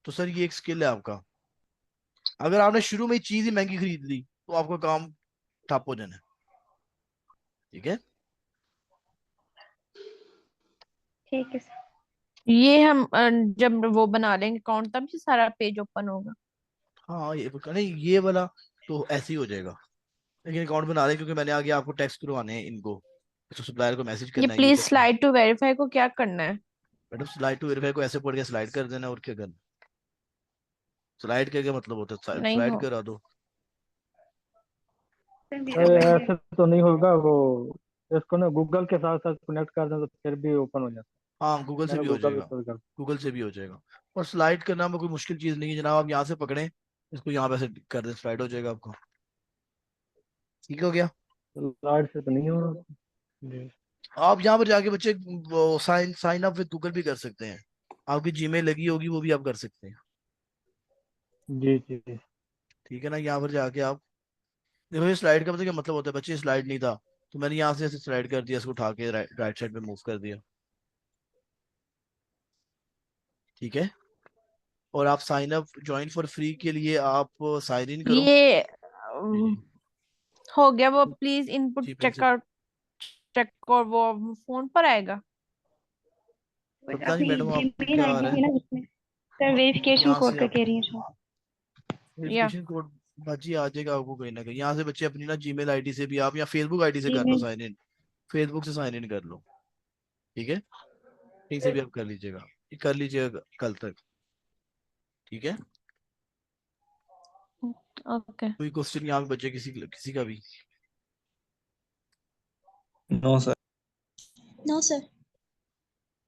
तो सर ये एक स्किल है आपका। अगर आपने शुरू में चीज ही महंगी खरीद ली तो आपका काम ठप हो जाना है। ठीक है? ठीक है सर। ये हम जब वो बना लेंगे अकाउंट तब ये सारा पेज ओपन होगा। हाँ, ये नहीं, ये वाला तो ऐसे ही हो जाएगा, लेकिन अकाउंट बना लें, क्योंकि मैंने आगे आपको टेक्स्ट करवाने हैं इनको, तो सप्लायर को मैसेज ये करना है ये प्लीज करना है। स्लाइड टू वेरीफाई को क्या करना है? मैडम, स्लाइड टू वेरीफाई को ऐसे पढ़ के स्लाइड कर देना, और क्या करना। स्लाइड का क्या मतलब होता है? नहीं स्लाइड हो करा दो। सर मेरा अरे बन ऐसे तो नहीं होगा वो, इसको ना गूगल के साथ साथ कनेक्ट कर दें तो फिर भी ओपन हो जाता हाँ, गूगल है। से मैंने भी हो गूगल जाएगा। पे कर। गूगल से भी हो जाएगा। और स्लाइड करना में कोई मुश्किल चीज नहीं है जनाब, आप यहाँ से पकड़ें, इसको यहाँ पे से कर दें, स्लाइड हो जाएगा आपको। ठीक हो गया? लाइट से तो नहीं हो रहा। जी आप यहाँ पर जाके बच्चे वो sign sign up with Google भी कर सकते हैं, आपकी जीमेल लगी होगी वो भी आप कर सकते हैं। जी जी जी। ठीक है ना? यहाँ पर जाके आप देखो, ये स्लाइड का पता क्या मतलब होता है बच्चे, स्लाइड नहीं था तो मैंने यहाँ से ऐसे स्लाइड कर दिया, इसको उठा के राइट साइड पे मूव कर दिया। ठीक है? और आप sign up join for free के लिए आप साइन इन करो। ये जी जी। हो गया। वो प्लीज इनपुट जीमेल से। चेकआउट चेक और वो फोन पर आएगा। बस पता नहीं अपनी मैडम आपको जीमेल क्या आ आईडी रहा है है। ना जिसमें सर वेरिफिकेशन यहाँ कोड से का आप कह रही है सर। या वेरिफिकेशन कोड बाजी आ जाएगा आपको कहीं ना कहीं। यहाँ से बच्चे अपनी ना जीमेल आईडी से भी आप, या फेसबुक आईडी से कर लो जीमेल। साइन इन, फेसबुक से साइन इन कर लो। ठीक है? कहीं से भी आप कर लीजिएगा, ये कर लीजिएगा कल तक। ठीक है? ओके। कोई क्वेश्चन यहाँ पे बच्चे किसी किसी का भी? No sir. No sir.